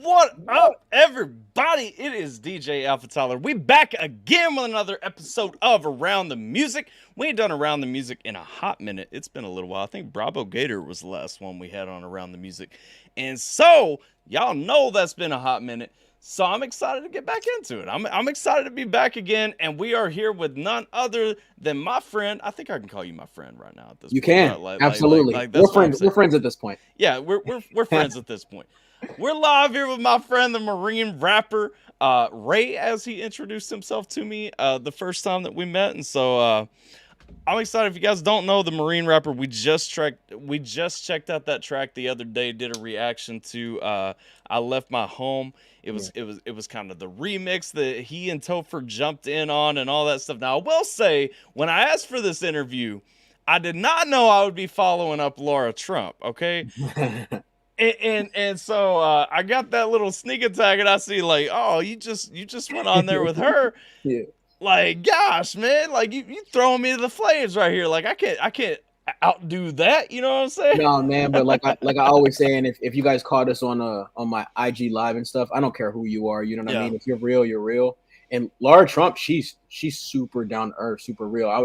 What up, everybody? It is DJ AlphaTyler. We back again with another episode of Around the Music. We ain't done Around the Music in a hot minute. It's been a little while. I think Bravo Gator was the last one we had on Around the Music. And so, y'all know that's been a hot minute. So I'm excited to get back into it. I'm excited to be back again, and we are here with none other than my friend. I think I can call you my friend right now at this You point. can. Right? Absolutely. We're friends. We're friends at this point. Yeah, we're friends at this point. We're live here with my friend, the Marine rapper, Ray, as he introduced himself to me the first time that we met. And so I'm excited. If you guys don't know, the Marine rapper, we just checked out that track the other day, did a reaction to I Left My Home. It was kind of the remix that he and Topher jumped in on and all that stuff. Now, I will say, when I asked for this interview, I did not know I would be following up Laura Trump, okay? And so I got that little sneak attack, and I see like, oh, you just went on there with her. Yeah. Like, gosh, man, like you throwing me to the flames right here. Like I can't outdo that. You know what I'm saying? No, man, but like I always say, and if you guys caught us on my IG live and stuff, I don't care who you are. You know what I mean? If you're real, you're real. And Laura Trump, she's super down to earth, super real. I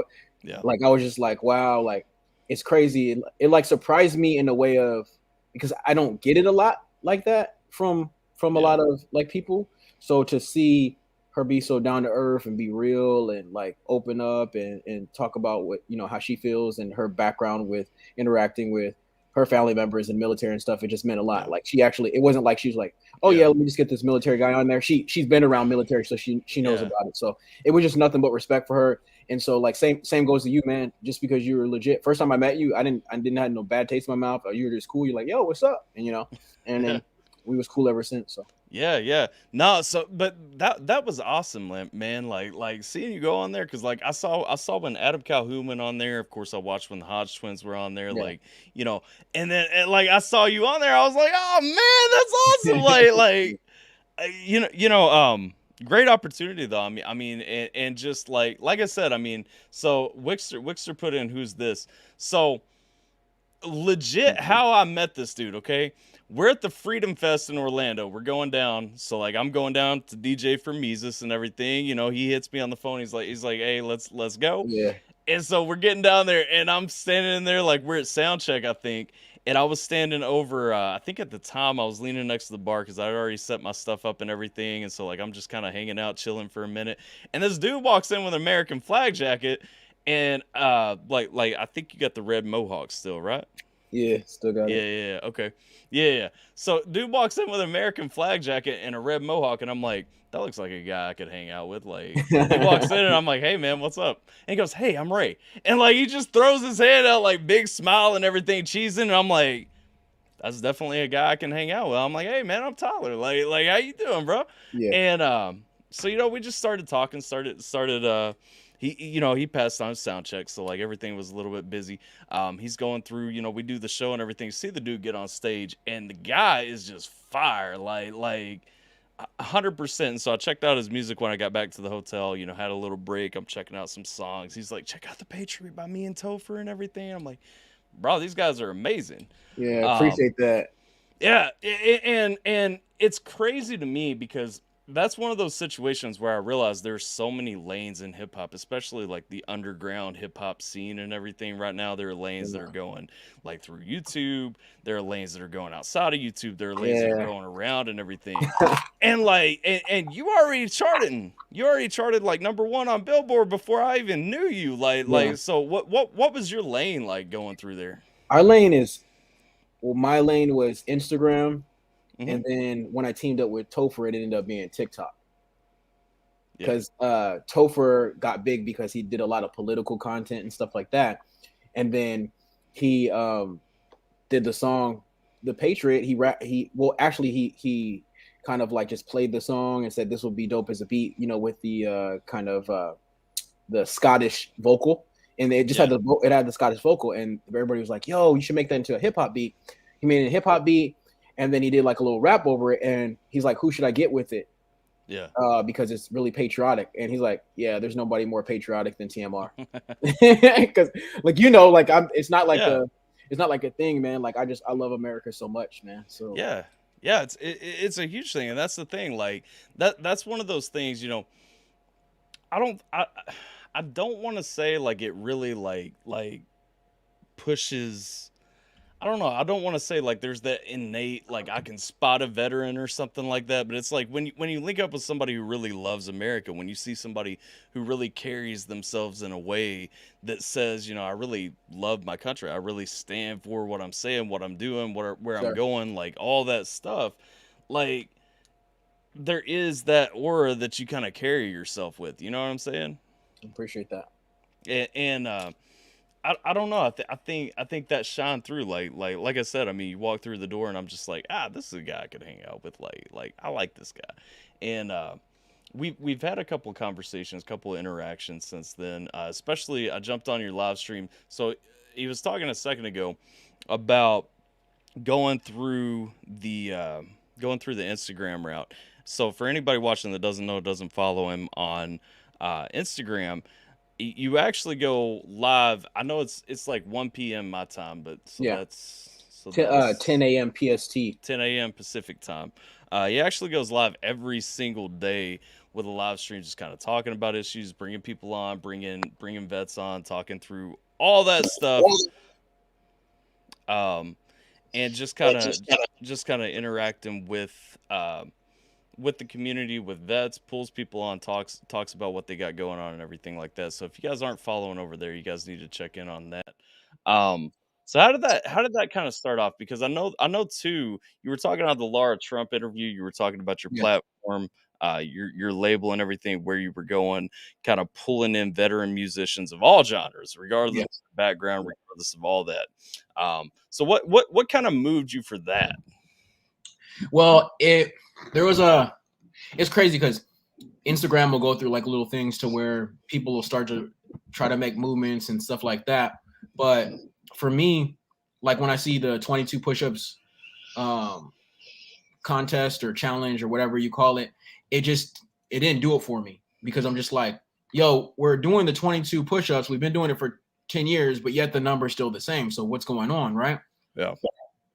was just like, wow, like it's crazy. It like surprised me in a way of, because I don't get it a lot like that from a lot of like people. So to see her be so down to earth and be real and like open up and talk about what, you know, how she feels and her background with interacting with her family members and military and stuff, it just meant a lot. Like she actually, it wasn't like she's like, oh yeah, let me just get this military guy on there. She's been around military, so she knows about it. So it was just nothing but respect for her. And so like same goes to you, man. Just because you were legit. First time I met you, I didn't have no bad taste in my mouth. You were just cool. You're like, yo, what's up? And you know, and then we was cool ever since. So yeah. No, so but that was awesome, man. Like seeing you go on there, because like I saw when Adam Calhoun went on there. Of course, I watched when the Hodge twins were on there. Yeah. Like, you know, and then like I saw you on there. I was like, oh man, that's awesome. like you know. Great opportunity though. I mean, and just like I said, I mean, so Wixter put in who's this. So legit, how I met this dude. Okay, we're at the Freedom Fest in Orlando. We're going down. So like I'm going down to DJ for Mises and everything. You know, he hits me on the phone. He's like, hey, let's go. Yeah. And so we're getting down there, and I'm standing in there like we're at sound check, I think. And I was standing over, I think at the time I was leaning next to the bar because I'd already set my stuff up and everything. And so like I'm just kind of hanging out, chilling for a minute. And this dude walks in with an American flag jacket. And like I think you got the red mohawk still, right? Yeah, still got it. Yeah, okay. Yeah. So dude walks in with an American flag jacket and a red mohawk. And I'm like, that looks like a guy I could hang out with. Like, he walks in and I'm like, hey, man, what's up? And he goes, hey, I'm Ray. And like, he just throws his hand out, like, big smile and everything, cheesing. And I'm like, that's definitely a guy I can hang out with. I'm like, hey, man, I'm Tyler. Like, how you doing, bro? Yeah. And so, you know, we just started talking, he passed on his sound check, so like everything was a little bit busy. He's going through, you know, we do the show and everything. See the dude get on stage, and the guy is just fire, like 100%. And so I checked out his music when I got back to the hotel. You know, had a little break. I'm checking out some songs. He's like, check out the Patriot by me and Topher and everything. I'm like, bro, these guys are amazing. Yeah, appreciate that. Yeah, and it's crazy to me because that's one of those situations where I realize there's so many lanes in hip hop, especially like the underground hip hop scene and everything. Right now, there are lanes that are going like through YouTube. There are lanes that are going outside of YouTube. There are lanes that are going around and everything. And like, and you already charted like #1 on Billboard before I even knew you. Like, so what was your lane like going through there? Our lane my lane was Instagram. Mm-hmm. And then when I teamed up with Topher, it ended up being TikTok. Because Topher got big because he did a lot of political content and stuff like that. And then he did the song The Patriot. He kind of like just played the song and said this would be dope as a beat, you know, with the kind of the Scottish vocal. And it just had the Scottish vocal, and everybody was like, yo, you should make that into a hip hop beat. He made it a hip hop beat. And then he did like a little rap over it, and he's like, "Who should I get with it?" Yeah. Because it's really patriotic, and he's like, "Yeah, there's nobody more patriotic than TMR." Because, like, you know, like it's not like a thing, man. Like I love America so much, man. So yeah, Yeah, it's a huge thing, and that's the thing. Like that's one of those things. I don't I don't want to say like it really like pushes. I don't know. I don't want to say like there's that innate like I can spot a veteran or something like that, but it's like when you link up with somebody who really loves America, when you see somebody who really carries themselves in a way that says, I really love my country. I really stand for what I'm saying, what I'm doing, where I'm Sure. going, like all that stuff. Like there is that aura that you kind of carry yourself with. You know what I'm saying? Appreciate that. And I don't know. I think that shined through. Like I said. I mean, you walk through the door, and I'm just like, this is a guy I could hang out with. Like I like this guy, and we've had a couple of conversations, couple of interactions since then. Especially, I jumped on your live stream. So he was talking a second ago about going through the Instagram route. So for anybody watching that doesn't follow him on Instagram, you actually go live. I know it's like 1 p.m. my time, but that's 10 a.m. PST. 10 a.m. Pacific time. He actually goes live every single day with a live stream, just kind of talking about issues, bringing people on, bringing vets on, talking through all that stuff. And just kind of interacting with the community, with vets, pulls people on, talks about what they got going on and everything like that. So if you guys aren't following over there, you guys need to check in on that. So how did that kind of start off? Because I know too, you were talking about the Laura Trump interview, you were talking about your platform, your label and everything, where you were going, kind of pulling in veteran musicians of all genres, regardless of background, regardless of all that. So what kind of moved you for that? Well, it's crazy because Instagram will go through like little things to where people will start to try to make movements and stuff like that. But for me, like when I see the 22 push-ups contest or challenge or whatever you call it, it didn't do it for me, because I'm just like, yo, we're doing the 22 push-ups. We've been doing it for 10 years, but yet the number's still the same. So what's going on, right? Yeah.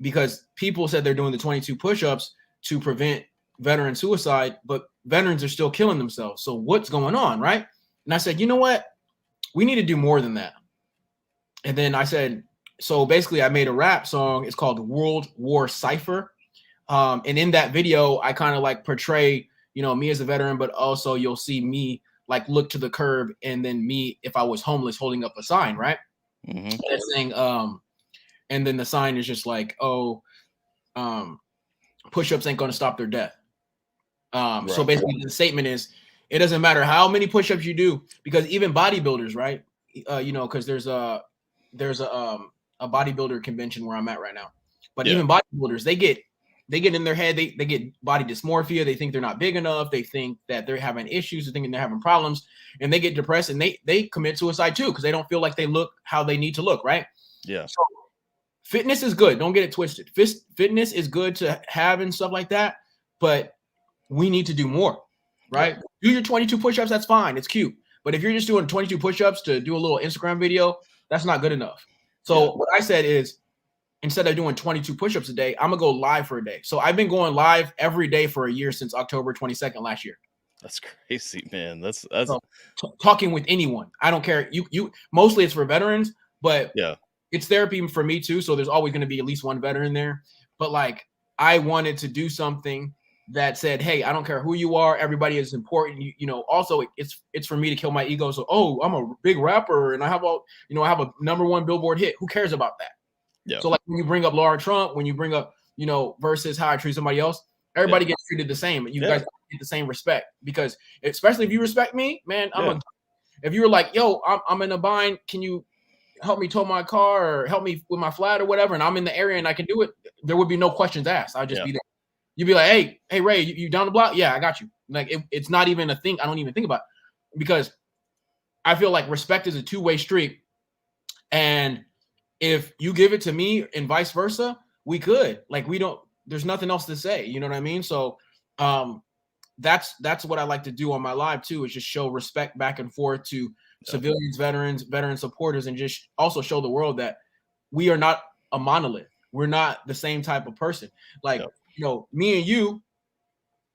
Because people said they're doing the 22 push-ups to prevent veteran suicide, but veterans are still killing themselves. So what's going on, right? And I said, you know what? We need to do more than that. And then I said, so basically I made a rap song. It's called World War Cypher. And in that video, I kind of like portray, me as a veteran, but also you'll see me like look to the curb, and then me, if I was homeless, holding up a sign, right? Mm-hmm. That's saying, and then the sign is just like, push-ups ain't going to stop their death. Right. So basically the statement is, it doesn't matter how many push-ups you do, because even bodybuilders, right? Because there's a bodybuilder convention where I'm at right now. But even bodybuilders, they get in their head, they get body dysmorphia. They think they're not big enough. They think that they're having issues. They're thinking they're having problems, and they get depressed, and they commit suicide too, because they don't feel like they look how they need to look, right? Yeah. So fitness is good. Don't get it twisted. Fitness is good to have and stuff like that, but we need to do more, right? Yeah. Do your 22 push-ups. That's fine. It's cute. But if you're just doing 22 push-ups to do a little Instagram video, that's not good enough. So what I said is, instead of doing 22 push-ups a day, I'm going to go live for a day. So I've been going live every day for a year since October 22nd last year. That's crazy, man. That's so, talking with anyone. I don't care. You mostly it's for veterans, but it's therapy for me too. So there's always going to be at least one veteran there. But like, I wanted to do something that said, hey, I don't care who you are. Everybody is important. Also it's for me to kill my ego. So, I'm a big rapper and I have I have a #1 Billboard hit. Who cares about that? Yeah. So like when you bring up Laura Trump, when you bring up, versus how I treat somebody else, everybody gets treated the same. You guys get the same respect, because especially if you respect me, man, if you were like, yo, I'm in a bind, can you help me tow my car or help me with my flat or whatever, and I'm in the area and I can do it, there would be no questions asked. I'd just be there. You'd be like, hey Ray, you down the block? Yeah, I got you. Like it's not even a thing. I don't even think about it, because I feel like respect is a two-way street, and if you give it to me and vice versa, we could. Like there's nothing else to say. You know what I mean? So that's what I like to do on my live too, is just show respect back and forth to civilians, veteran supporters, and just also show the world that we are not a monolith. We're not the same type of person. Like me and you,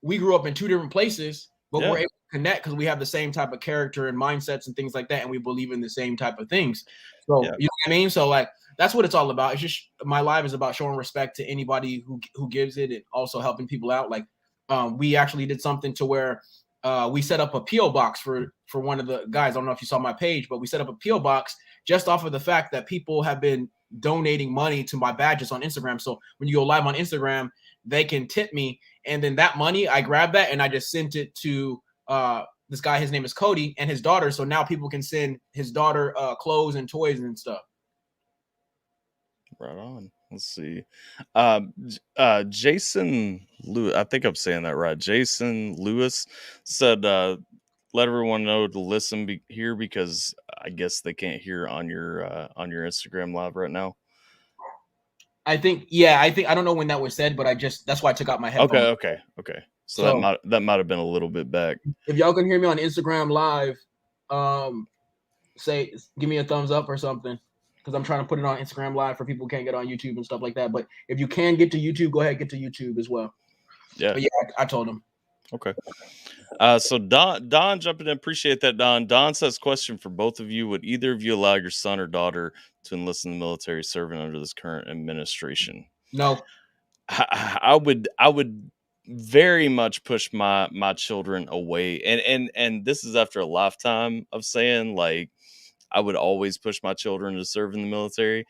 we grew up in two different places, but Yeah. we're able to connect because we have the same type of character and mindsets and things like that, and we believe in the same type of things. So Yeah. you know what I mean? So like that's what it's all about. It's just my life is about showing respect to anybody who gives it and also helping people out. Like we actually did something to where we set up a PO box for one of the guys. I don't know if you saw my page, but we set up a PO box just off of the fact that people have been donating money to my badges on Instagram. So when you go live on Instagram, they can tip me, and then that money I grabbed that and I just sent it to this guy. His name is Cody, and his daughter. So now people can send his daughter clothes and toys and stuff. Right on. Let's see. Jason Lewis, I think I'm saying that right. Jason Lewis said, let everyone know to listen here because I guess they can't hear on your Instagram live right now. I think I don't know when that was said, but that's why I took out my headphones. Okay. So that might have been a little bit back. If y'all can hear me on Instagram live, give me a thumbs up or something, because I'm trying to put it on Instagram live for people who can't get on YouTube and stuff like that. But if you can get to YouTube, go ahead, get to YouTube as well. Yeah. But yeah, I told him. Okay. So Don jumping in, appreciate that, Don. Don says, question for both of you: would either of you allow your son or daughter to enlist in the military serving under this current administration? No. I would very much push my children away, and this is after a lifetime of saying, like, I would always push my children to serve in the military.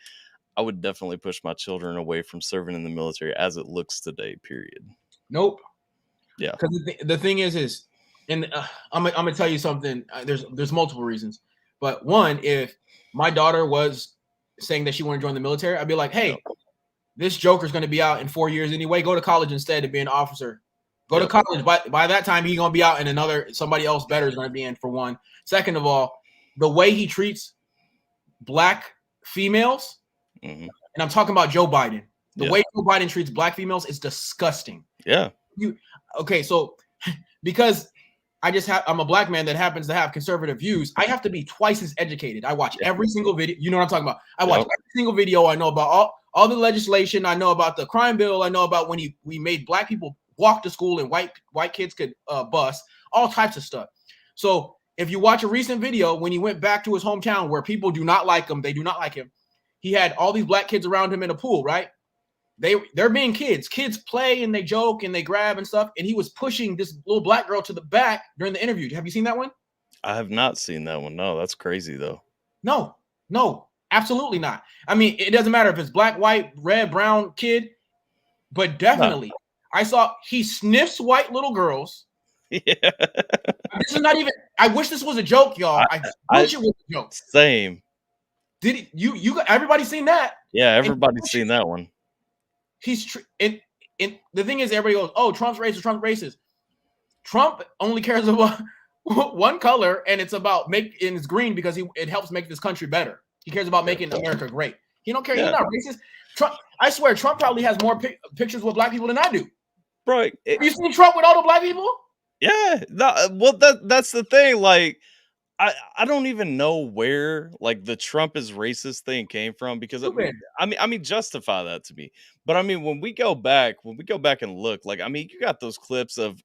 I would definitely push my children away from serving in the military as it looks today, period. Nope. Yeah. Because the thing is, and I'm gonna tell you something. There's multiple reasons, but one, if my daughter was saying that she wanted to join the military, I'd be like, hey, this joker's going to be out in 4 years anyway. Go to college instead of being an officer. Go to college. By that time, he's going to be out, and somebody else better is going to be in, for one. Second of all, the way he treats black females, and I'm talking about Joe Biden. The way Joe Biden treats black females is disgusting. Yeah. So because I'm a black man that happens to have conservative views, I have to be twice as educated. I watch every single video. You know what I'm talking about? I watch every single video. I know about all the legislation. I know about the crime bill. I know about when we made black people walk to school and white kids could bus, all types of stuff. So if you watch a recent video when he went back to his hometown where people do not like him, they do not like him. He had all these black kids around him in a pool, right? They're being kids. Kids play and they joke and they grab and stuff. And he was pushing this little black girl to the back during the interview. Have you seen that one? I have not seen that one. No, that's crazy though. No, absolutely not. I mean, it doesn't matter if it's black, white, red, brown kid, but definitely I saw he sniffs white little girls. Yeah. This is not even, I wish this was a joke, y'all. I wish it was a joke. Same. Did it, you everybody's seen that? Yeah, everybody's seen that one. And the thing is, everybody goes, "Oh, Trump's racist." Trump only cares about one color, and it's green because it helps make this country better. He cares about making America great. He don't care. He's not racist. Trump, I swear, Trump probably has more pictures with black people than I do. Bro, have you seen Trump with all the black people? Yeah. That's the thing. Like, I don't even know where like the Trump is racist thing came from, because I mean justify that to me. But I mean, when we go back and look, like, I mean, you got those clips of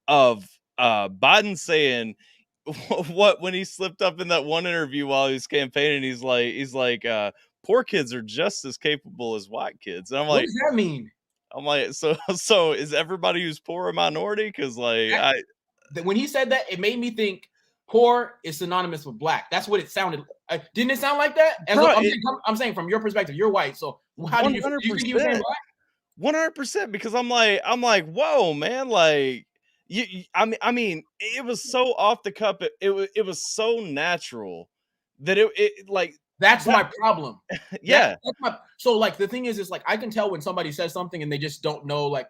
Biden saying what when he slipped up in that one interview while he was campaigning, he's like poor kids are just as capable as white kids. And I'm like, what does that mean? I'm like, so is everybody who's poor a minority? Because like when he said that, it made me think poor is synonymous with black. That's what it sounded. Didn't it sound like that? I'm saying from your perspective, you're white. So how do you think you were saying black? 100%, because I'm like, whoa, man, like I mean, it was so off the cuff. It was so natural that it like that's my problem. Yeah. So like the thing is like I can tell when somebody says something and they just don't know, like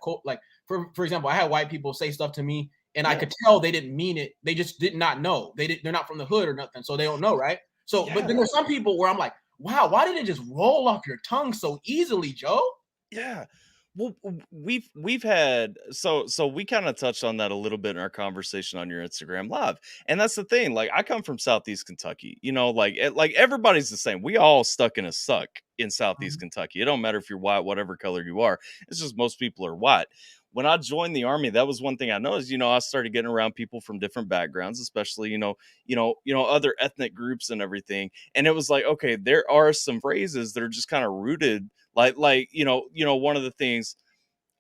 for example, I had white people say stuff to me. And I could tell they didn't mean it. They just did not know. They're not from the hood or nothing, so they don't know, right? So, but then there's some people where I'm like, wow, why did it just roll off your tongue so easily, Joe? Yeah. Well, we've had so we kind of touched on that a little bit in our conversation on your Instagram live, and that's the thing. Like, I come from Southeast Kentucky, you know, like everybody's the same. We all stuck in a suck in Southeast Kentucky. It don't matter if you're white, whatever color you are. It's just most people are white. When I joined the Army, that was one thing I noticed. I started getting around people from different backgrounds, especially other ethnic groups and everything. And it was like, okay, there are some phrases that are just kind of rooted, like one of the things.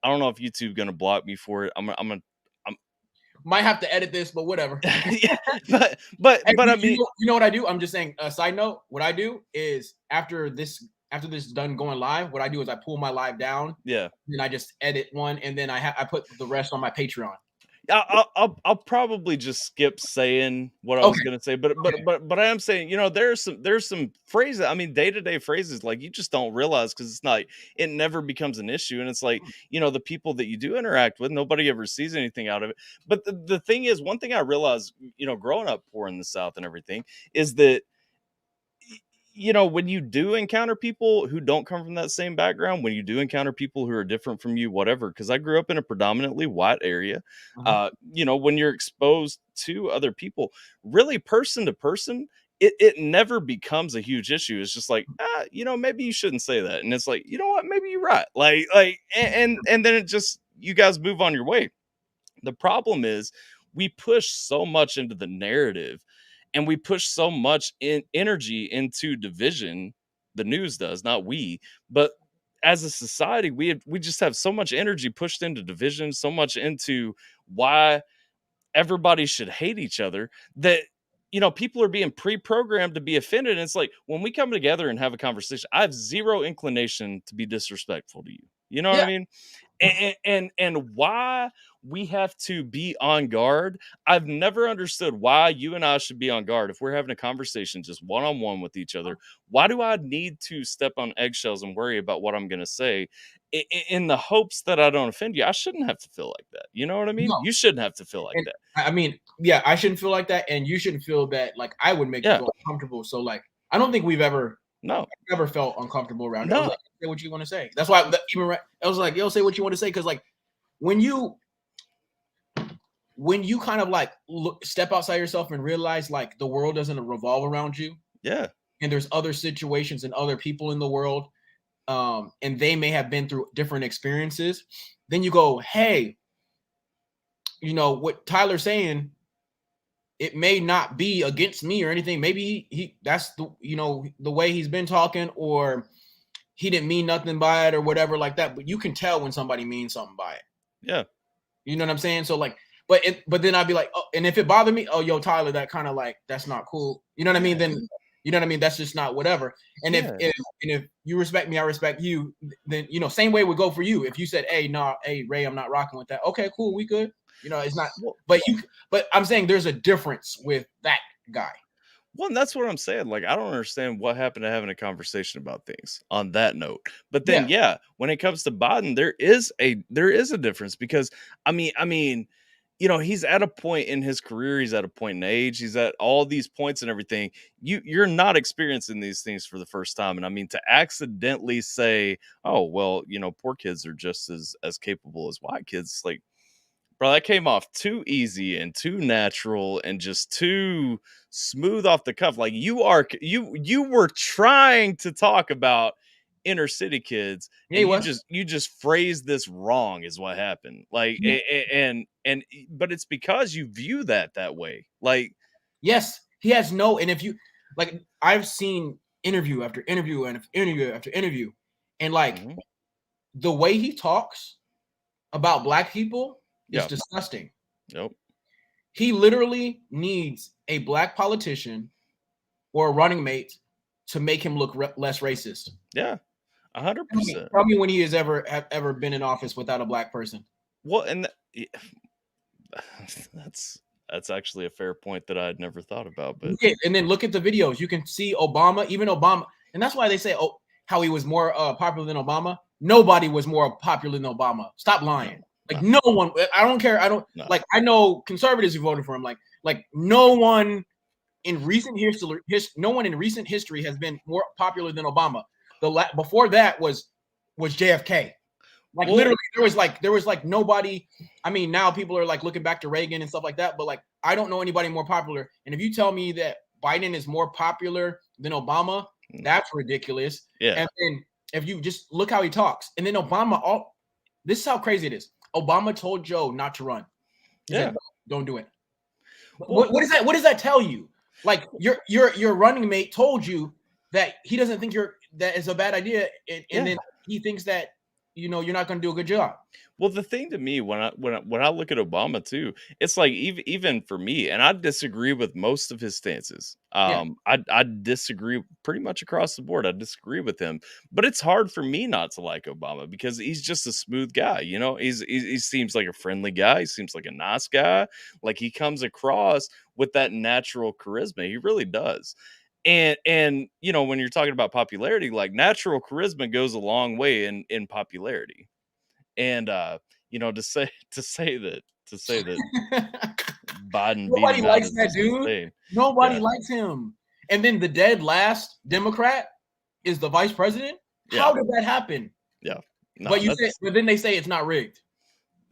I don't know if YouTube gonna block me for it. I'm might have to edit this, but whatever. Yeah, but I mean, you know what I do? I'm just saying. Side note: what I do is after this done going live, what I do is I pull my live down. Yeah, and I just edit one, and then I put the rest on my Patreon. I'll probably just skip saying what I was gonna say, but I am saying, there's some phrases. I mean, day-to-day phrases like you just don't realize because it's not. It never becomes an issue, and it's like the people that you do interact with, nobody ever sees anything out of it. But the thing is, one thing I realized, growing up poor in the South and everything, is that when you do encounter people who don't come from that same background, when you do encounter people who are different from you, whatever, because I grew up in a predominantly white area, when you're exposed to other people, really person to person, it never becomes a huge issue. It's just like, maybe you shouldn't say that. And it's like, you know what, maybe you're right. And then it just, you guys move on your way. The problem is we push so much into the narrative and we push so much energy into division. The news does, not we, but as a society, we just have so much energy pushed into division, so much into why everybody should hate each other that, people are being pre-programmed to be offended. And it's like, when we come together and have a conversation, I have zero inclination to be disrespectful to you. You know what I mean? And why we have to be on guard. I've never understood why you and I should be on guard if we're having a conversation just one-on-one with each other. Why do I need to step on eggshells and worry about what I'm going to say in the hopes that I don't offend you? I shouldn't have to feel like that. You know what I mean? No. You shouldn't have to feel like that. I mean, yeah, I shouldn't feel like that. And you shouldn't feel that like I would make you feel uncomfortable. So like, I don't think we've ever felt uncomfortable around it. I was like, say what you want to say. That's why I was like, yo, say what you want to say. Because like when you kind of like step outside yourself and realize like the world doesn't revolve around you. Yeah. And there's other situations and other people in the world. And they may have been through different experiences. Then you go, hey, what Tyler's saying, it may not be against me or anything. Maybe he that's the way he's been talking, or he didn't mean nothing by it or whatever like that. But you can tell when somebody means something by it. Yeah. You know what I'm saying? So like, but then I'd be like, oh, and if it bothered me, oh, yo, Tyler, that kind of like, that's not cool. You know what I mean? Then, you know what I mean? That's just not whatever. And if you respect me, I respect you, then, same way would go for you. If you said, hey, Ray, I'm not rocking with that. Okay, cool. We good. It's not, but I'm saying there's a difference with that guy. Well, and that's what I'm saying. Like, I don't understand what happened to having a conversation about things on that note. But then, when it comes to Biden, there is a difference because I mean, he's at a point in his career, he's at a point in age, he's at all these points and everything. You're not experiencing these things for the first time. And I mean, to accidentally say, oh, well, poor kids are just as capable as white kids, like, bro, that came off too easy and too natural and just too smooth off the cuff. Like you were trying to talk about inner city kids, and you just phrased this wrong is what happened. Like, but it's because you view that way. Like, yes, he has no. And if you like, I've seen interview after interview and interview after interview, and like the way he talks about black people. It's disgusting. Nope. He literally needs a black politician or a running mate to make him look less racist. Yeah, 100%. Tell me when he has ever been in office without a black person. Well, and that's actually a fair point that I had never thought about. But and then look at the videos. You can see even Obama, and that's why they say, oh, how he was more popular than Obama. Nobody was more popular than Obama. Stop lying. Like no one, I don't care. Like I know conservatives who voted for him. Like no one in recent history has been more popular than Obama. Before that was JFK. Like literally, there was nobody. I mean, now people are like looking back to Reagan and stuff like that. But like, I don't know anybody more popular. And if you tell me that Biden is more popular than Obama, That's ridiculous. Yeah. And then if you just look how he talks, and then Obama, this is how crazy it is. Obama told Joe not to run. He said, don't do it. Well, What does that tell you? Like your running mate told you that he doesn't think that is a bad idea, and then he thinks that you're not going to do a good job. Well, the thing to me when I look at Obama too, it's like even for me, and I disagree with most of his stances. I disagree pretty much across the board. I disagree with him, but it's hard for me not to like Obama because he's just a smooth guy. He seems like a friendly guy. He seems like a nice guy. Like he comes across with that natural charisma. He really does. And when you're talking about popularity, like natural charisma goes a long way in popularity. And to say that Biden Nobody beat him out likes is that just dude. insane. Nobody likes him. And then the dead last Democrat is the vice president. How did that happen? Yeah. No, but then they say it's not rigged.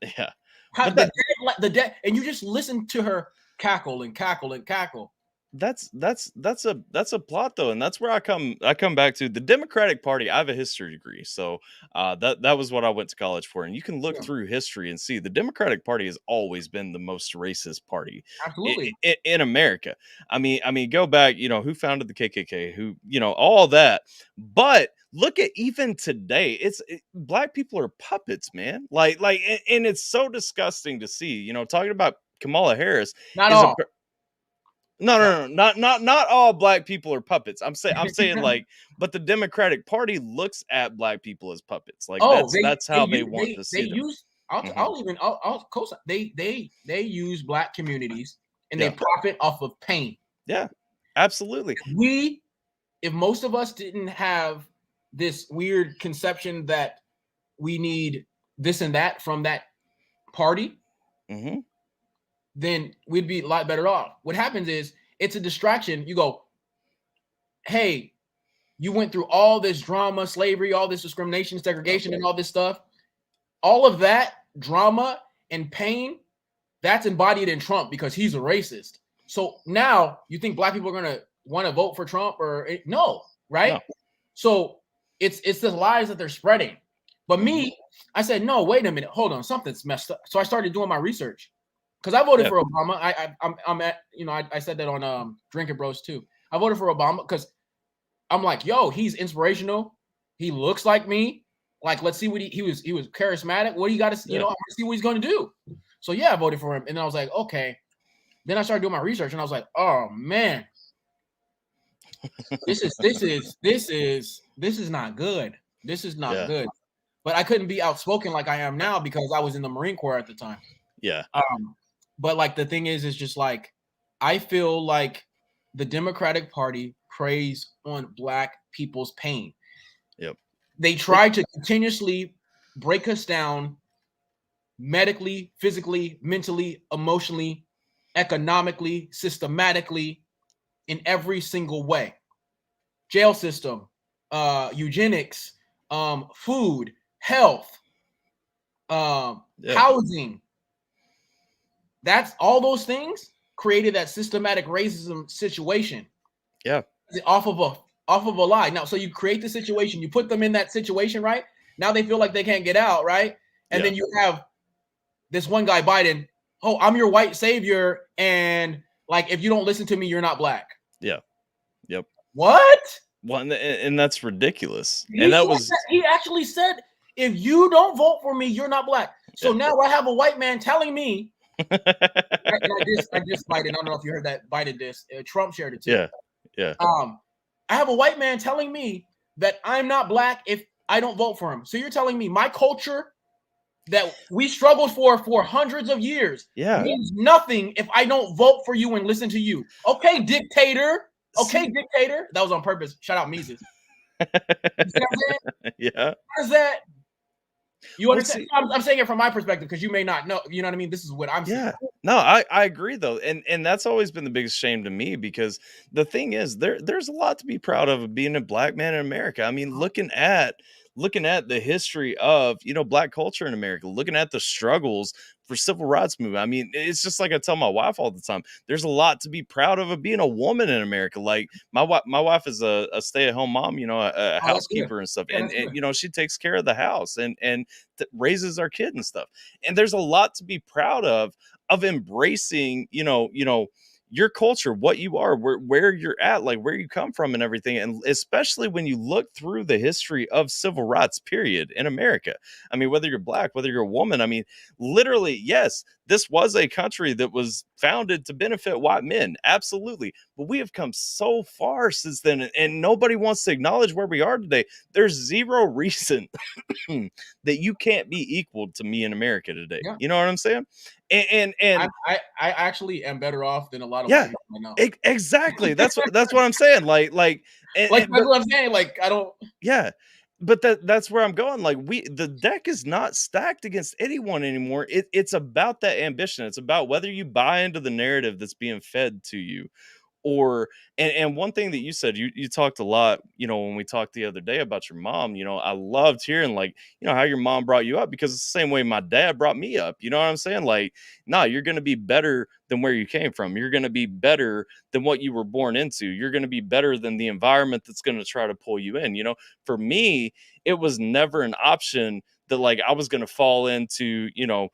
Yeah. The dead, and you just listen to her cackle and cackle and cackle. That's a plot though, and that's where I come back to the Democratic Party. I have a history degree, so that was what I went to college for, and you can look through history and see the Democratic Party has always been the most racist party in America. I mean, go back, who founded the KKK, who all that, but look at even today, black people are puppets, man. Like, and it's so disgusting to see. Talking about Kamala Harris, not all. No, not all black people are puppets. I'm saying like, but the Democratic Party looks at black people as puppets. Like that's how they want to see them. I'll co-sign. They use black communities and they profit off of pain. Yeah, absolutely. If most of us didn't have this weird conception that we need this and that from that party, then we'd be a lot better off. What happens is it's a distraction. You go, hey, you went through all this drama, slavery, all this discrimination, segregation, and all this stuff. All of that drama and pain, that's embodied in Trump because he's a racist. So now you think black people are going to want to vote for Trump no, right? No. So it's the lies that they're spreading. But me, I said, no, wait a minute. Hold on. Something's messed up. So I started doing my research. Because I voted for Obama. I'm at, I said that on Drinking Bros too. I voted for Obama because I'm like, yo, he's inspirational. He looks like me. Like, let's see what he was charismatic. What do you got to, I want to see what he's going to do. So I voted for him. And then I was like, okay. Then I started doing my research and I was like, oh man, this is not good. This is not good. But I couldn't be outspoken like I am now because I was in the Marine Corps at the time. Yeah. But like the thing is just like I feel like the Democratic Party preys on black people's pain. Yep. They try to continuously break us down medically, physically, mentally, emotionally, economically, systematically, in every single way. Jail system, eugenics, food, health, housing. That's all those things created that systematic racism situation. Yeah. Off of a lie. Now, so you create the situation, you put them in that situation, right? Now they feel like they can't get out, right? And then you have this one guy, Biden, oh, I'm your white savior. And like, if you don't listen to me, you're not black. Yeah. Yep. What? Well, and that's ridiculous. He actually said, if you don't vote for me, you're not black. So now I have a white man telling me, I just Biden. I don't know if you heard that Biden diss. Trump shared it too. Yeah. I have a white man telling me that I'm not black if I don't vote for him. So you're telling me my culture that we struggled for hundreds of years means nothing if I don't vote for you and listen to you. Okay, dictator. Okay, dictator. That was on purpose. Shout out Mises. You see what I'm saying? Yeah. What is that? You understand? I'm saying it from my perspective because you may not know. You know what I mean? This is what I'm saying. No, I agree though, and that's always been the biggest shame to me because the thing is there's a lot to be proud of being a black man in America. I mean, looking at the history of black culture in America, looking at the struggles for civil rights movement. I mean, it's just like I tell my wife all the time. There's a lot to be proud of being a woman in America. Like my wife is a stay-at-home mom, you know, a housekeeper and stuff, and you know, she takes care of the house and raises our kid and stuff. And there's a lot to be proud of embracing, you know, your culture, what you are, where you're at, like where you come from and everything. And especially when you look through the history of civil rights period in America. I mean, whether you're black, whether you're a woman, I mean, literally, yes, this was a country that was founded to benefit white men. Absolutely. But we have come so far since then, and nobody wants to acknowledge where we are today. There's zero reason that you can't be equal to me in America today. Yeah. You know what I'm saying? And I actually am better off than a lot of white people I know. Exactly. That's what I'm saying. Like that's what I'm saying. Like I don't. Yeah, but that's where I'm going. Like the deck is not stacked against anyone anymore. It's about that ambition. It's about whether you buy into the narrative that's being fed to you. Or and one thing that you said, you talked a lot, you know, when we talked the other day about your mom, you know, I loved hearing like, you know, how your mom brought you up, because it's the same way my dad brought me up. You know what I'm saying? Like, nah, you're going to be better than where you came from. You're going to be better than what you were born into. You're going to be better than the environment that's going to try to pull you in. You know, for me, it was never an option that like I was going to fall into, you know,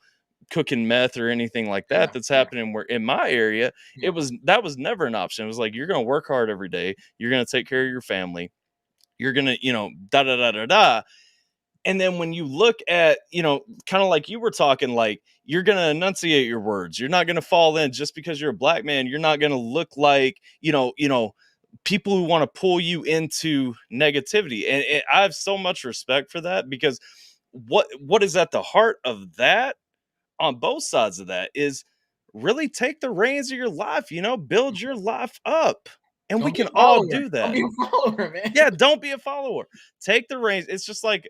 cooking meth or anything like that that's happening where in my area. That was never an option. It was like, you're going to work hard every day, you're going to take care of your family, you're going to, you know, da da da da da. And then when you look at, you know, kind of like you were talking, like you're going to enunciate your words, you're not going to fall in just because you're a black man, you're not going to look like, you know, people who want to pull you into negativity. And I have so much respect for that, because what is at the heart of that on both sides of that is really take the reins of your life, you know, build your life up. And we can all do that. Don't be a follower, man. Yeah, don't be a follower. Take the reins. It's just like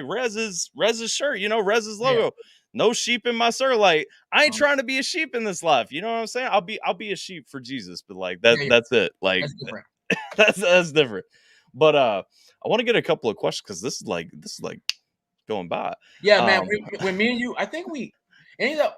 Rez's shirt, you know, Rez's logo. Yeah. No sheep in my circle. Like, I ain't trying to be a sheep in this life. You know what I'm saying? I'll be a sheep for Jesus, but like that's it. Like that's different. that's different. But I want to get a couple of questions, because this is like going by. Yeah, man. When me and you, I think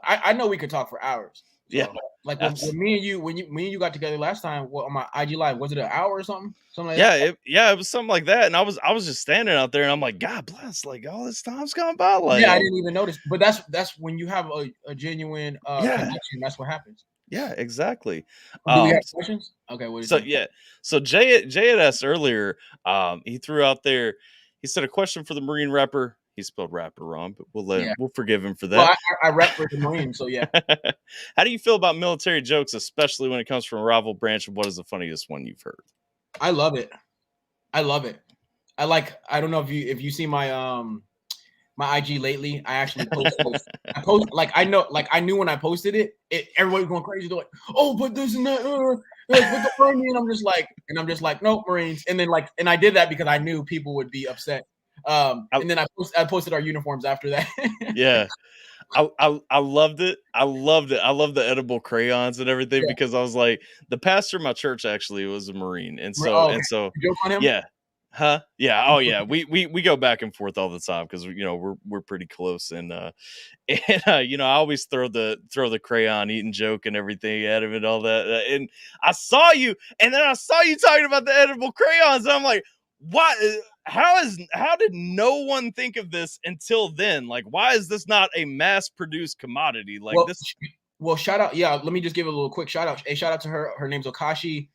I know we could talk for hours. So, yeah, like when me and you got together last time, on my IG live, was it an hour or something? Something like that? It was something like that. And I was just standing out there, and I'm like, God bless, like all this time's gone by. Like, yeah, I didn't even notice. But that's when you have a genuine connection. That's what happens. Yeah, exactly. Do we have questions? Okay. So Jay had asked earlier. He threw out there. He said a question for the Marine rapper. He spelled rapper wrong, but we'll forgive him for that. Well, I rap for the Marine, so yeah. How do you feel about military jokes, especially when it comes from a rival branch? And what is the funniest one you've heard? I love it. I don't know if you see my my IG lately. I actually post. I knew when I posted it, everybody was going crazy. They're like, oh, but this and that, but the Marine. And I'm just like, nope, Marines. And then and I did that because I knew people would be upset. And then I posted our uniforms after that. Yeah. I loved it. I loved the edible crayons and everything, because I was like, the pastor of my church actually was a Marine. And so, you joke on him? Yeah. Huh? Yeah. Oh yeah. We go back and forth all the time, because you know, we're pretty close. And you know, I always throw the crayon eating joke and everything at him and all that. And I saw you talking about the edible crayons. And I'm like, why? How did no one think of this until then? Like, why is this not a mass-produced commodity like this? Well, shout out. Yeah, let me just give a little quick shout out. A shout out to her. Her name's Okashi.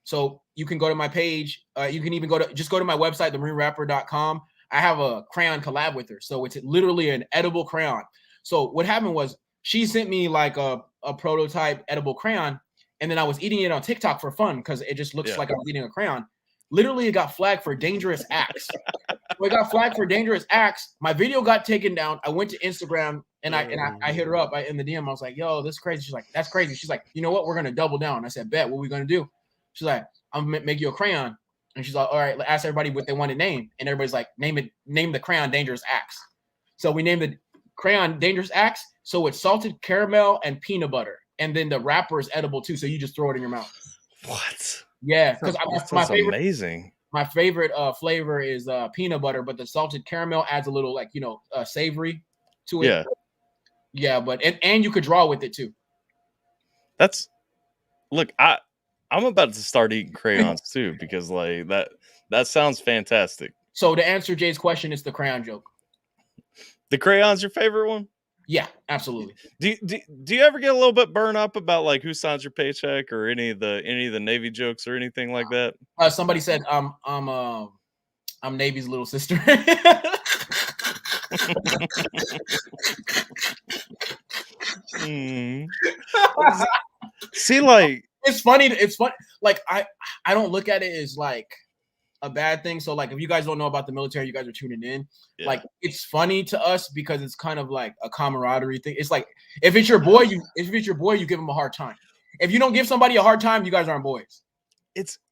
So you can go to my page. You can even go to my website, themarinerapper.com. I have a crayon collab with her. So it's literally an edible crayon. So what happened was she sent me like a prototype edible crayon, and then I was eating it on TikTok for fun because it just looks like I was eating a crayon. Literally, it got flagged for dangerous acts. So it got flagged for dangerous acts. My video got taken down. I went to Instagram and I hit her up in the DM. I was like, yo, this is crazy. She's like, that's crazy. She's like, you know what? We're going to double down. I said, bet. What are we going to do? She's like, I'm going to make you a crayon. And she's like, all right, ask everybody what they want to name. And everybody's like, name the crayon dangerous acts. So we named the crayon dangerous acts. So it's salted caramel and peanut butter. And then the wrapper is edible too. So you just throw it in your mouth. What? Yeah, because my favorite, amazing. My favorite flavor is peanut butter, but the salted caramel adds a little savory to it. Yeah. Yeah, but and you could draw with it too. Look, I'm about to start eating crayons too because like that sounds fantastic. So to answer Jay's question, it's the crayon joke. The crayon's your favorite one? Yeah, absolutely. Do you ever get a little bit burned up about like who signs your paycheck or any of the Navy jokes or anything like that? Somebody said I'm Navy's little sister. See, like it's funny. It's fun. Like I don't look at it as like a bad thing. So like if you guys don't know about the military, you guys are tuning in. Yeah. Like it's funny to us because it's kind of like a camaraderie thing. It's like if it's your boy, you give him a hard time. If you don't give somebody a hard time, you guys aren't boys.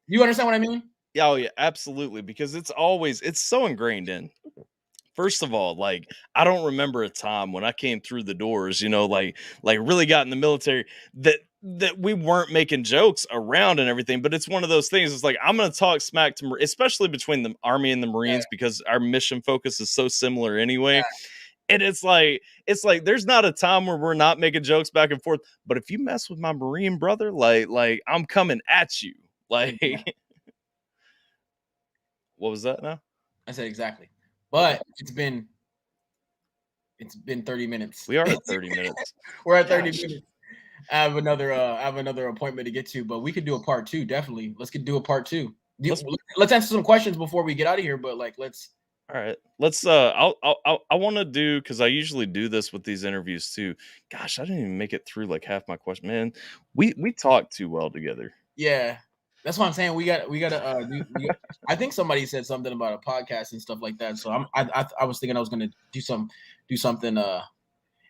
You understand what I mean? Yeah, oh yeah, absolutely. Because it's so ingrained in. First of all, like I don't remember a time when I came through the doors, like really got in the military that we weren't making jokes around and everything. But it's one of those things. It's like I'm going to talk smack to, especially between the Army and the Marines, because our mission focus is so similar anyway. Yeah. And it's like there's not a time where we're not making jokes back and forth. But if you mess with my Marine brother, like I'm coming at you. Like, what was that now? I said exactly. But it's been 30 minutes. We are at 30 minutes. We're at 30 minutes. I have another appointment to get to, but we could do a part 2. Definitely. Let's do a part 2. Let's answer some questions before we get out of here, but like let's. All right. Let's I want to do, because I usually do this with these interviews too. Gosh, I didn't even make it through like half my question. Man, we talk too well together. Yeah. That's what I'm saying. We got I think somebody said something about a podcast and stuff like that. So I was thinking I was gonna do something.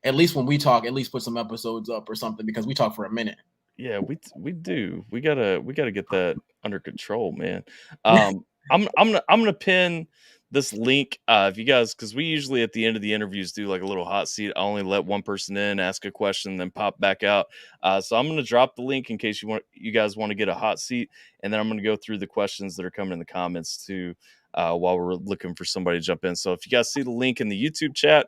At least when we talk, at least put some episodes up or something, because we talk for a minute. Yeah, we do. We gotta get that under control, man. I'm gonna pin this link if you guys, because we usually at the end of the interviews do like a little hot seat. I only let one person in, ask a question, then pop back out. So I'm gonna drop the link in case you guys want to get a hot seat, and then I'm gonna go through the questions that are coming in the comments too while we're looking for somebody to jump in. So if you guys see the link in the YouTube chat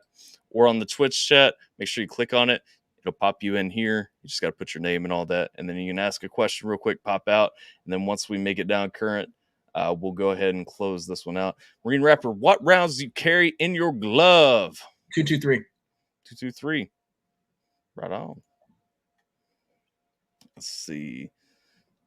or on the Twitch chat, make sure you click on it. It'll pop you in here. You just got to put your name and all that, and then you can ask a question real quick, pop out, and then once we make it down current, we'll go ahead and close this one out. Marine Rapper, what rounds do you carry in your glove? 223. 223. Right on. Let's see.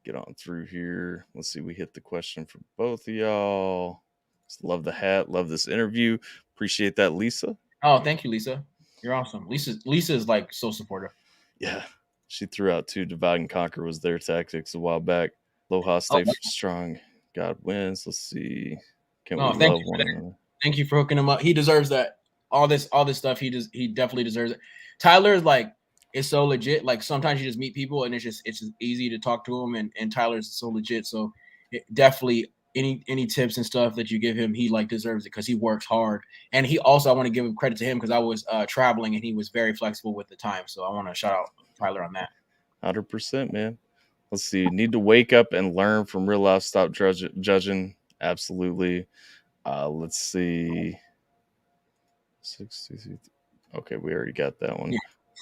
Get on through here. Let's see. We hit the question for both of y'all. Just love the hat. Love this interview. Appreciate that, Lisa. Oh, thank you, Lisa. You're awesome. Lisa is like so supportive. Yeah. She threw out 2. Divide and conquer was their tactics a while back. Aloha, stay strong. God wins. Let's see. Thank you for hooking him up. He deserves that. All this stuff. He definitely deserves it. Tyler is so legit. Like sometimes you just meet people and it's just easy to talk to him. And Tyler's so legit. So definitely any tips and stuff that you give him, he like deserves it because he works hard. And he also, I want to give him credit to him because I was traveling and he was very flexible with the time. So I want to shout out Tyler on that. 100%, man. Let's see. Need to wake up and learn from real life. Stop judging. Absolutely. Let's see. 63. Okay, we already got that one. Yeah.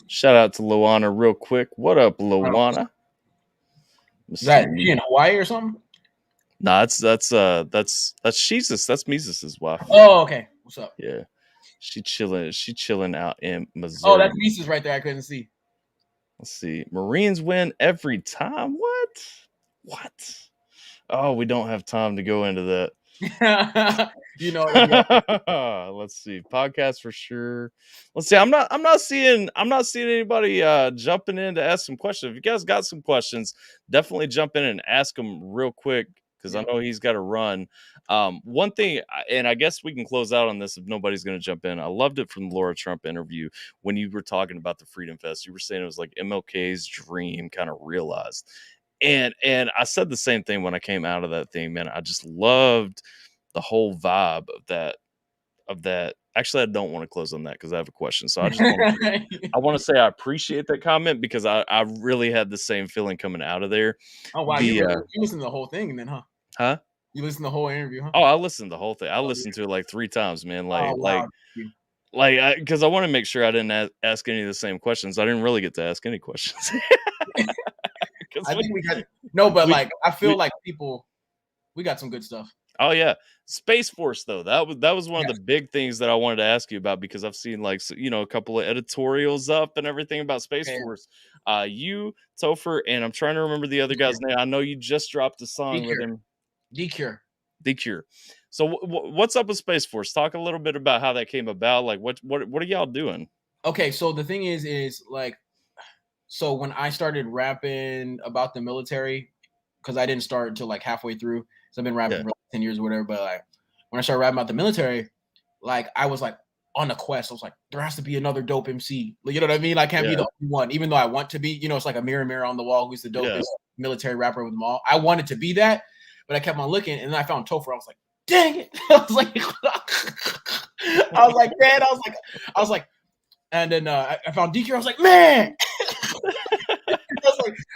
Shout out to Loana real quick. What up, Loana? Is that she in Hawaii or something? Nah, that's Jesus. That's Mises' wife. Oh, okay. What's up? Yeah, she chilling out in Missouri. Oh, that's Mises right there. I couldn't see. Let's see. Marines win every time. What? Oh, we don't have time to go into that. Let's see. Podcast for sure. Let's see. I'm not seeing anybody jumping in to ask some questions. If you guys got some questions, definitely jump in and ask them real quick because I know he's got to run. One thing, and I guess we can close out on this if nobody's going to jump in. I loved it from the Laura Trump interview when you were talking about the Freedom Fest. You were saying it was like MLK's dream kind of realized. And I said the same thing when I came out of that thing, man. I just loved the whole vibe of that. Actually, I don't want to close on that because I have a question. So I want to say I appreciate that comment because I really had the same feeling coming out of there. Oh wow, you listened to the whole thing then, huh? Huh? You listened to the whole interview, huh? Oh, I listened to the whole thing. I listened to it like 3 times, man. Like Like, because I want to make sure I didn't ask any of the same questions. I didn't really get to ask any questions. I think we got but like I feel like we got some good stuff. Oh yeah, Space Force though. That was one of the big things that I wanted to ask you about because I've seen like a couple of editorials up and everything about Space Force. You, Topher, and I'm trying to remember the other guy's name. I know you just dropped a song with him. D-Cure. So what's up with Space Force? Talk a little bit about how that came about. Like what are y'all doing? Okay, so the thing is like, so when I started rapping about the military, because I didn't start until like halfway through, so I've been rapping for like 10 years or whatever. But like when I started rapping about the military, like I was like on a quest. I was like, there has to be another dope MC. You know what I mean? I can't be the only one, even though I want to be. It's like a mirror on the wall. Who's the dopest military rapper with them all? I wanted to be that, but I kept on looking, and then I found Topher. I was like, dang it! I was like, man. I was like, and then I found DQ. I was like, man.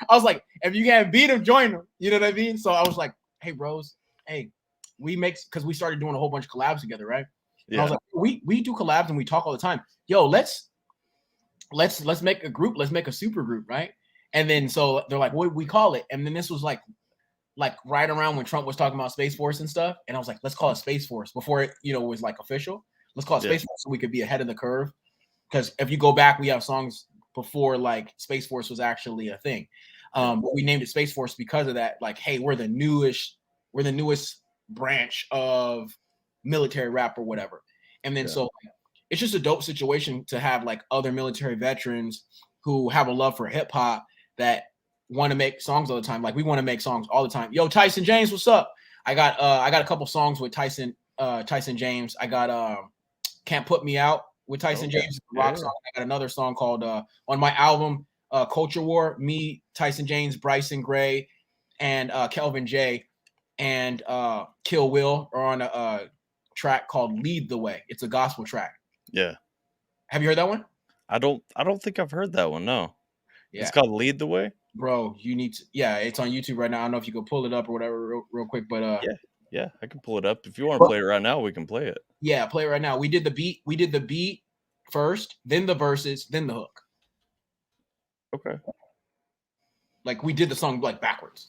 I was like, if you can't beat him, join him. You know what I mean? So I was like, hey, bros, because we started doing a whole bunch of collabs together, right? Yeah. I was like, we do collabs and we talk all the time. Yo, let's make a group. Let's make a super group, right? And then so they're like, what do we call it? And then this was like right around when Trump was talking about Space Force and stuff. And I was like, let's call it Space Force before it, was like official. Let's call it Space Force so we could be ahead of the curve. Because if you go back, we have songs before like Space Force was actually a thing. But we named it Space Force because of that. Like, hey, we're the newest branch of military rap or whatever. And then so it's just a dope situation to have like other military veterans who have a love for hip hop that want to make songs all the time. Like we want to make songs all the time. Yo, Tyson James, what's up? I got a couple songs with Tyson James. I got Can't Put Me Out with Tyson James, rock song. I got another song called on my album Culture War. Me, Tyson James, Bryson Gray, and Kelvin J, and Kill Will are on a track called Lead the Way. It's a gospel track. Yeah. Have you heard that one? I don't think I've heard that one. No. Yeah. It's called Lead the Way. Bro, you need to. Yeah, it's on YouTube right now. I don't know if you can pull it up or whatever real quick, but yeah, I can pull it up. If you want to play it right now, we can play it. Yeah, play it right now. We did the beat first, then the verses, then the hook. Okay. Like we did the song like backwards.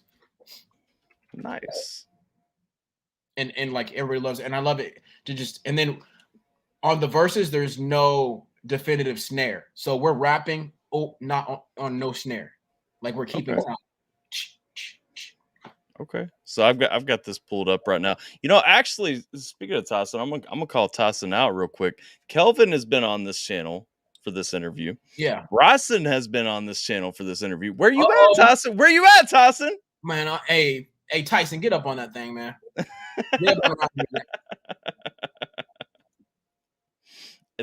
Nice. And like everybody loves it, and I love it to just. And then on the verses, there's no definitive snare, so we're rapping. Not on no snare, like we're keeping time. Okay, so I've got this pulled up right now. Actually, speaking of Tyson, I'm gonna call Tyson out real quick. Kelvin has been on this channel for this interview. Yeah, Bryson has been on this channel for this interview. Where you at, Tyson? Where you at, Tyson? Man, hey Tyson, get up on that thing, man.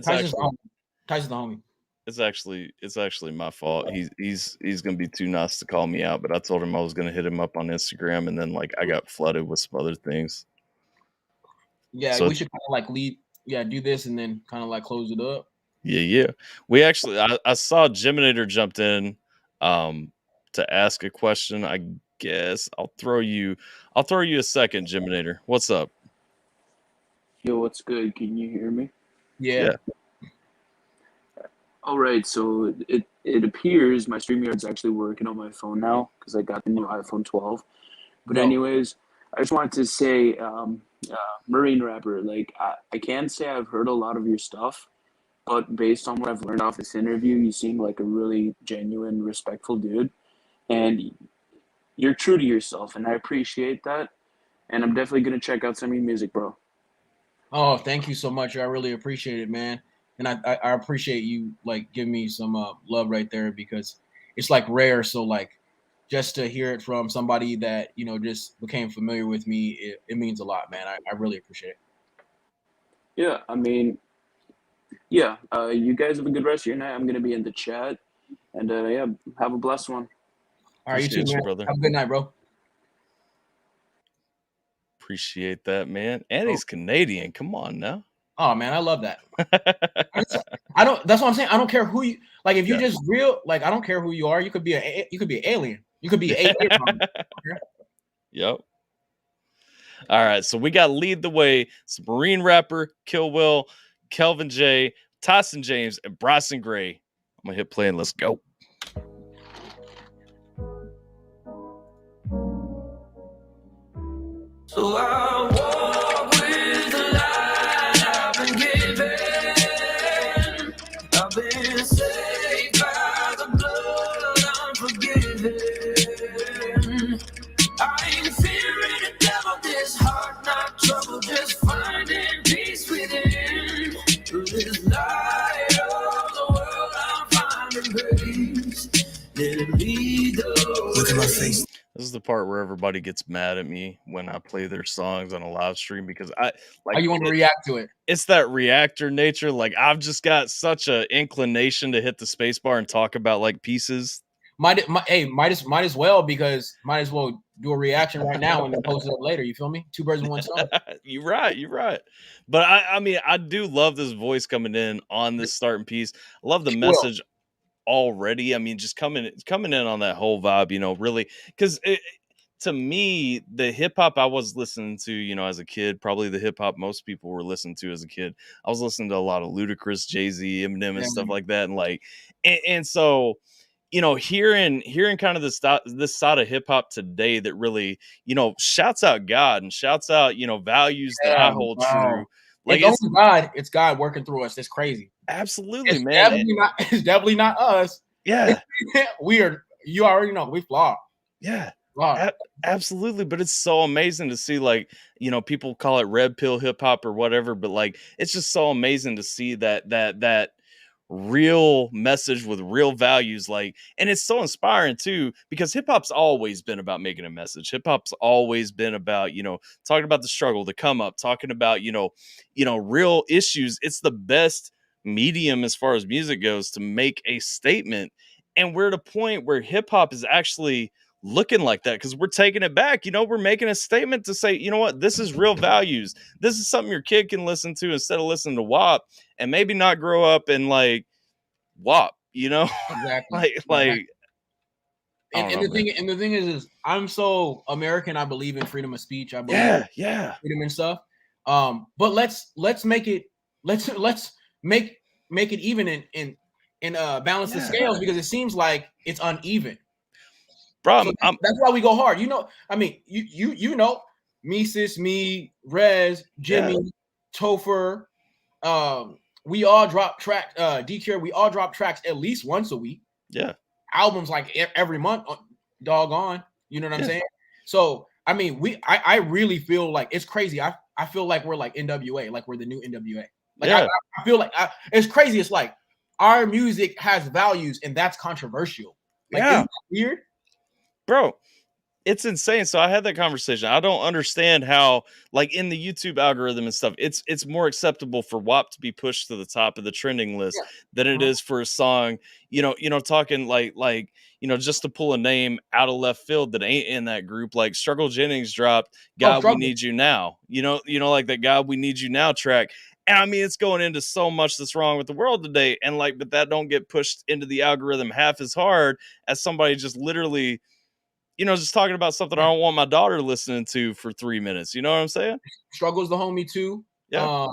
Tyson's the homie. It's actually my fault. He's gonna be too nice to call me out, but I told him I was gonna hit him up on Instagram, and then like I got flooded with some other things. Yeah, so we should kind of like do this and then kind of like close it up. Yeah. We actually I saw Geminator jumped in to ask a question. I guess I'll throw you a second, Geminator. What's up? Yo, what's good? Can you hear me? Yeah. All right, so it appears my StreamYard's actually working on my phone now because I got the new iPhone 12. But anyways, I just wanted to say, Marine rapper, like I can't say I've heard a lot of your stuff, but based on what I've learned off this interview, you seem like a really genuine, respectful dude, and you're true to yourself, and I appreciate that. And I'm definitely gonna check out some of your music, bro. Oh, thank you so much. I really appreciate it, man. And I appreciate you like giving me some love right there because it's like rare. So like just to hear it from somebody that, just became familiar with me, it means a lot, man. I really appreciate it. Yeah, I mean, yeah, you guys have a good rest of your night. I'm going to be in the chat. And yeah, have a blessed one. All right, you too, man. Brother. Have a good night, bro. Appreciate that, man. And he's Canadian. Come on now. Oh man, I love that. That's what I'm saying. I don't care who you like. If you just real, like, I don't care who you are. You could be an alien. You could be an alien. Yep. All right, so we got Lead the Way. It's Marine rapper, Kill Will, Kelvin J, Tyson James and Bryson Gray. I'm gonna hit play and let's go. So I walk with the light I've been given. I've been saved by the blood, I'm forgiven. I ain't fearing the devil, this heart not trouble, just finding peace within. Through this light of the world, I'm finding grace. Let it lead the way. Look at my face. This is the part where everybody gets mad at me when I play their songs on a live stream because I like. How you want to react to it? It's that reactor nature. Like I've just got such an inclination to hit the space bar and talk about like pieces. Might as well, because might as well do a reaction right now and then post it up later. You feel me? 2 birds with one stone. You're right. But I mean, I do love this voice coming in on this starting piece. I love the message already. I mean, just coming in on that whole vibe, you know, really, because to me, the hip hop I was listening to, you know, as a kid, probably the hip hop most people were listening to as a kid. I was listening to a lot of Ludacris, Jay-Z, Eminem, and stuff like that, and like, and so, you know, hearing kind of this side of hip hop today that really, you know, shouts out God and shouts out, you know, values that I hold true. Like it's God working through us. It's crazy. Absolutely, man. It's definitely not us. Yeah. You already know we flawed. Yeah. Absolutely. But it's so amazing to see, like, you know, people call it red pill hip hop or whatever, but like it's just so amazing to see that real message with real values, like, and it's so inspiring too, because hip hop's always been about making a message. Hip hop's always been about, you know, talking about the struggle, the come up, talking about, you know, real issues. It's the best medium as far as music goes to make a statement. And we're at a point where hip hop is actually looking like that, because we're taking it back. You know, we're making a statement to say, you know what, this is real values. This is something your kid can listen to instead of listening to WAP and maybe not grow up in like WAP, you know? Exactly. And the thing is I'm so American. I believe in freedom of speech. I believe in freedom and stuff. But let's make it make it even and balance the scales, because it seems like it's uneven. Bro, so that's why we go hard. You know, I mean, you know, me, sis, me, Rez, Jimmy, Topher, we all drop tracks. DK, we all drop tracks at least once a week. Yeah, albums like every month. Doggone, you know what I'm saying? So I mean, I really feel like it's crazy. I feel like we're like NWA, like we're the new NWA. Like I feel like it's crazy. It's like our music has values, and that's controversial. Like, isn't that weird? Bro, it's insane. So I had that conversation. I don't understand how, like, in the YouTube algorithm and stuff, it's more acceptable for WAP to be pushed to the top of the trending list than it is for a song, you know, talking like, you know, just to pull a name out of left field that ain't in that group. Like Struggle Jennings dropped God We Need You Now, you know, like that God We Need You Now track. And I mean, it's going into so much that's wrong with the world today. And like, but that don't get pushed into the algorithm half as hard as somebody just literally, you know, just talking about something I don't want my daughter listening to for 3 minutes. You know what I'm saying? Struggle's the homie too. Yeah.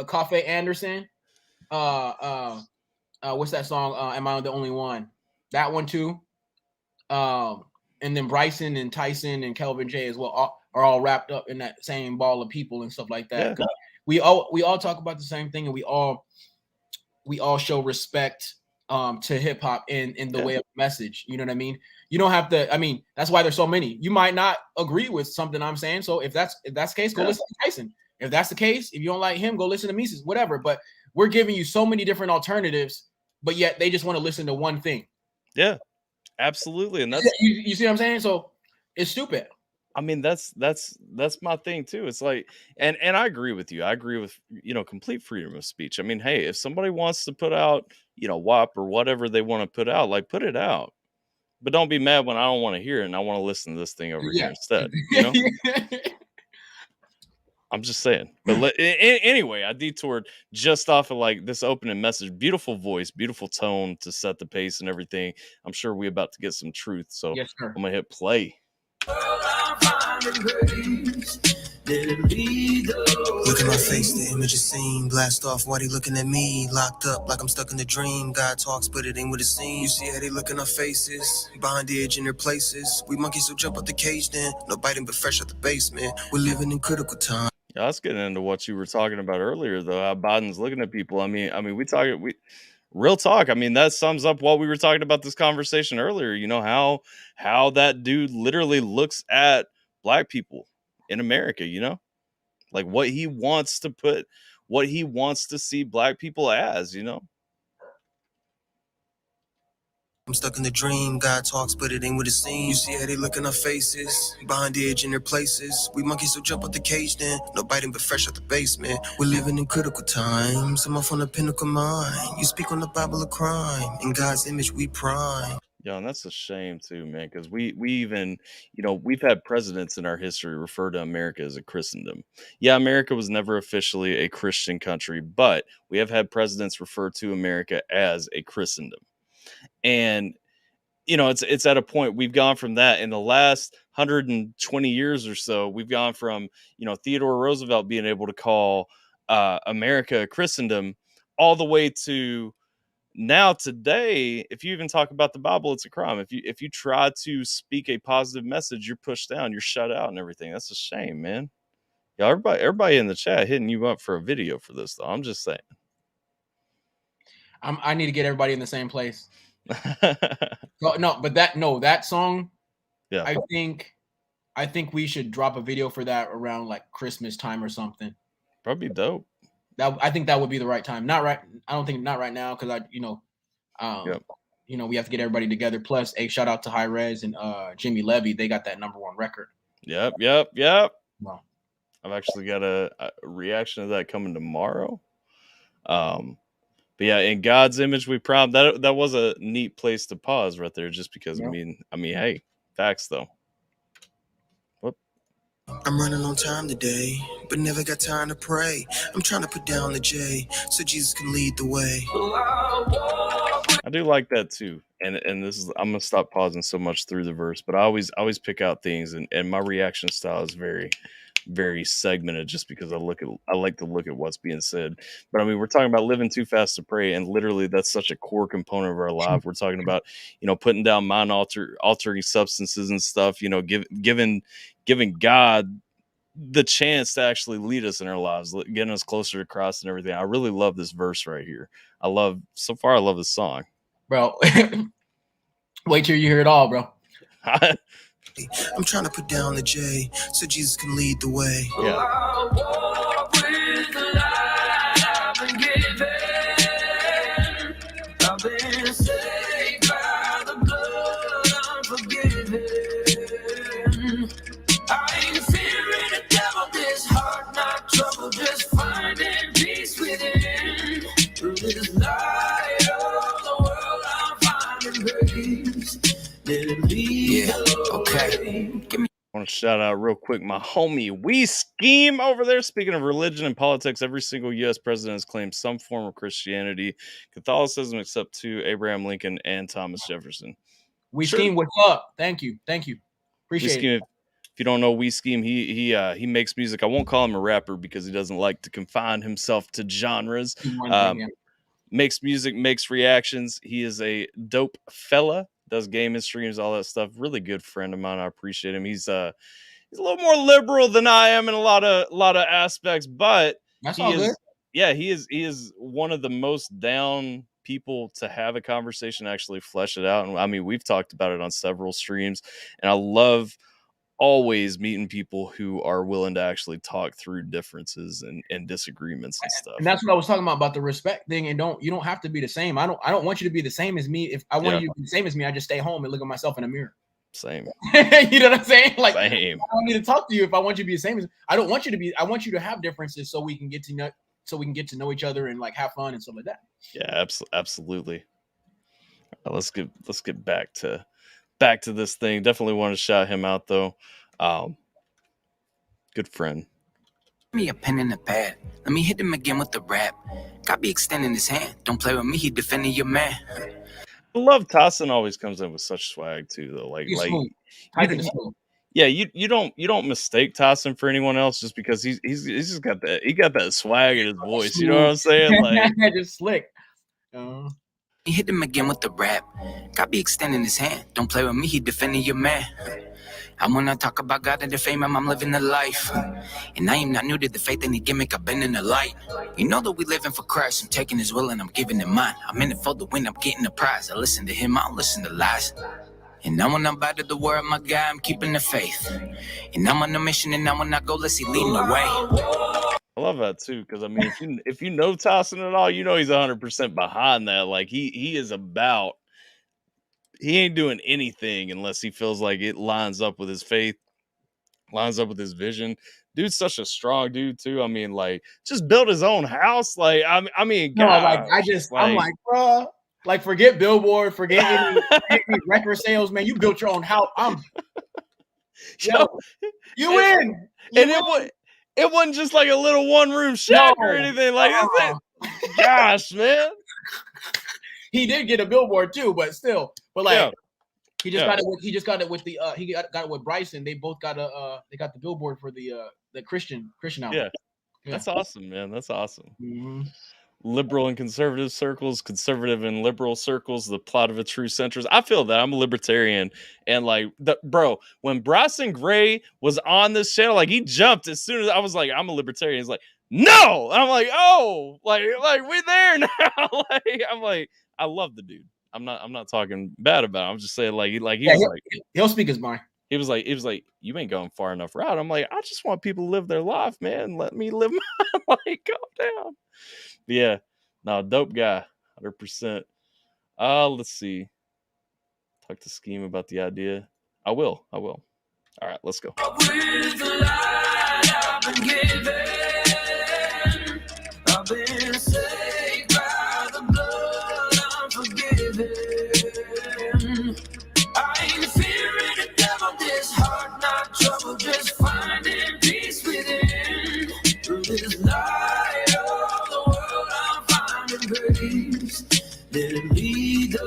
Cafe Anderson. What's that song? Am I the Only One? That one too. And then Bryson and Tyson and Kelvin J as well are all wrapped up in that same ball of people and stuff like that. Yeah. We all talk about the same thing, and we all show respect to hip hop in the way of message. You know what I mean? You don't have to. I mean, that's why there's so many. You might not agree with something I'm saying. So if that's the case, go listen to Tyson. If that's the case, if you don't like him, go listen to Mises, whatever. But we're giving you so many different alternatives, but yet they just want to listen to one thing. Yeah, absolutely. And that's you see what I'm saying? So it's stupid. I mean, that's my thing too. It's like, and I agree with you. I agree with, you know, complete freedom of speech. I mean, hey, if somebody wants to put out, you know, WAP or whatever they want to put out, like, put it out. But don't be mad when I don't want to hear it and I want to listen to this thing over here instead. You know? I'm just saying. But anyway, I detoured just off of like this opening message. Beautiful voice, beautiful tone to set the pace and everything. I'm sure we're about to get some truth. So I'm going to hit play. Look at my face, the image is seen. Blast off while they looking at me. Locked up like I'm stuck in a dream. God talks, but it ain't what it seems. You see how they look in our faces, behind the edge in their places. We monkeys who jump out the cage then. No biting but fresh out the basement. We're living in critical time. Yeah, let's get into what you were talking about earlier, though. How Biden's looking at people. I mean, we real talk. I mean, that sums up what we were talking about this conversation earlier. You know how that dude literally looks at black people in America. You know, like what he wants to see black people as. You know. I'm stuck in the dream. God talks, but it ain't what it seems. You see how they look in our faces, behind the edge in their places. We monkeys who jump out the cage then. No biting but fresh out the basement. We're living in critical times. I'm off on the pinnacle mind. You speak on the Bible of crime. In God's image we prime. Yeah, and that's a shame too, man, because we even, we've had presidents in our history refer to America as a Christendom. Yeah, America was never officially a Christian country, but we have had presidents refer to America as a Christendom. And it's at a point we've gone from that in the last 120 years or so. We've gone from Theodore Roosevelt being able to call America a Christendom all the way to now today. If you even talk about the Bible, it's a crime. If you try to speak a positive message, you're pushed down, you're shut out, and everything. That's a shame, man. Yeah, everybody in the chat hitting you up for a video for this, though. I'm just saying. I need to get everybody in the same place. that song, yeah, I think we should drop a video for that around like Christmas time or something. Probably dope. I think that would be the right time. Not right. I don't think not right now because we have to get everybody together. Plus, a shout out to High Res and Jimmy Levy. They got that #1 record. Yep. Wow. I've actually got a reaction to that coming tomorrow. But yeah, in God's image we prime. That was a neat place to pause right there, just because. Yep. I mean, hey, facts though. Whoop. I'm running on time today, but never got time to pray. I'm trying to put down the J so Jesus can lead the way. I do like that too, and this is, I'm gonna stop pausing so much through the verse, but I always pick out things, and my reaction style is very, very segmented, just because I like to look at what's being said. But I mean, we're talking about living too fast to pray, and literally that's such a core component of our life. We're talking about putting down mind altering substances and stuff. Giving God the chance to actually lead us in our lives, getting us closer to Christ and everything. I really love this verse right here. I love this song, bro. Wait till you hear it all, bro. I'm trying to put down the J so Jesus can lead the way. Yeah. Just finding peace within. Through this light of the world, I'm finding grace. Yeah, okay. I want to shout out real quick my homie We Scheme over there. Speaking of religion and politics, every single U.S. president has claimed some form of Christianity, Catholicism, except to Abraham Lincoln and Thomas Jefferson. We Scheme, what's up? Thank you. Appreciate it. If you don't know We Scheme, he makes music. I won't call him a rapper because he doesn't like to confine himself to genres. Makes music, makes reactions. He is a dope fella. Does gaming streams, all that stuff. Really good friend of mine. I appreciate him. He's a little more liberal than I am in a lot of aspects, but he is one of the most down people to have a conversation, actually flesh it out. And I mean, we've talked about it on several streams, and I love always meeting people who are willing to actually talk through differences and disagreements and stuff. And that's what I was talking about the respect thing. And you don't have to be the same. I don't want you to be the same as me. If I want you to be the same as me, I just stay home and look at myself in the mirror. Same. You know what I'm saying? Like, same. I don't need to talk to you if I want you to be the same as I don't want you to be. I want you to have differences so we can get to know each other and like have fun and stuff like that. Yeah, absolutely. Let's get back to this thing. Definitely want to shout him out though. Good friend. Give me a pen and a pad. Let me hit him again with the rap. God be extending his hand. Don't play with me. He defending your man. I love Tyson. Always comes in with such swag too, though. Like Yeah, you don't mistake Tyson for anyone else just because he's just got that swag in his voice. You know what I'm saying? Like just slick. He hit him again with the rap. God be extending his hand. Don't play with me, he defending your man. I wanna talk about God and the fame, I'm living the life. And I am not new to the faith, any gimmick, I've been in the light. You know that we living for Christ, I'm taking his will and I'm giving him mine. I'm in it for the win, I'm getting the prize. I listen to him, I don't listen to lies. And now when I'm back to the world, my guy, I'm keeping the faith. And I'm on a mission, and now when I go, let's see leading the way. I love that too, because I mean, if you know Tyson at all, you know he's 100% behind that. Like he is about. He ain't doing anything unless he feels like it lines up with his faith, lines up with his vision. Dude's such a strong dude too. I mean, like just built his own house. Like I mean, No, gosh, I'm like, bro, like forget Billboard, forget any record sales, man. You built your own house. You win. It wasn't just like a little one room shack or anything like that. Gosh, man. He did get a Billboard too, but still, he just got it with the he got it with Bryson. They both got they got the Billboard for the Christian album. Yeah. That's awesome, man. That's awesome. Mm-hmm. Liberal and conservative circles, conservative and liberal circles, the plot of a true centrist. I feel that I'm a libertarian, and like bro, when Bryson Gray was on this channel, like he jumped as soon as I was like, I'm a libertarian. He's like, no, and I'm like, oh, like we're there now. I'm like, I love the dude. I'm not talking bad about him. I'm just saying he'll speak his mind. He was like, you ain't going far enough route. I'm like, I just want people to live their life, man. Let me live my like, calm down. But yeah, no, dope guy, 100%. Let's see. Talk to Scheme about the idea. I will. All right, let's go. Just finding peace within this light of the world. I'm finding grace. Let it lead the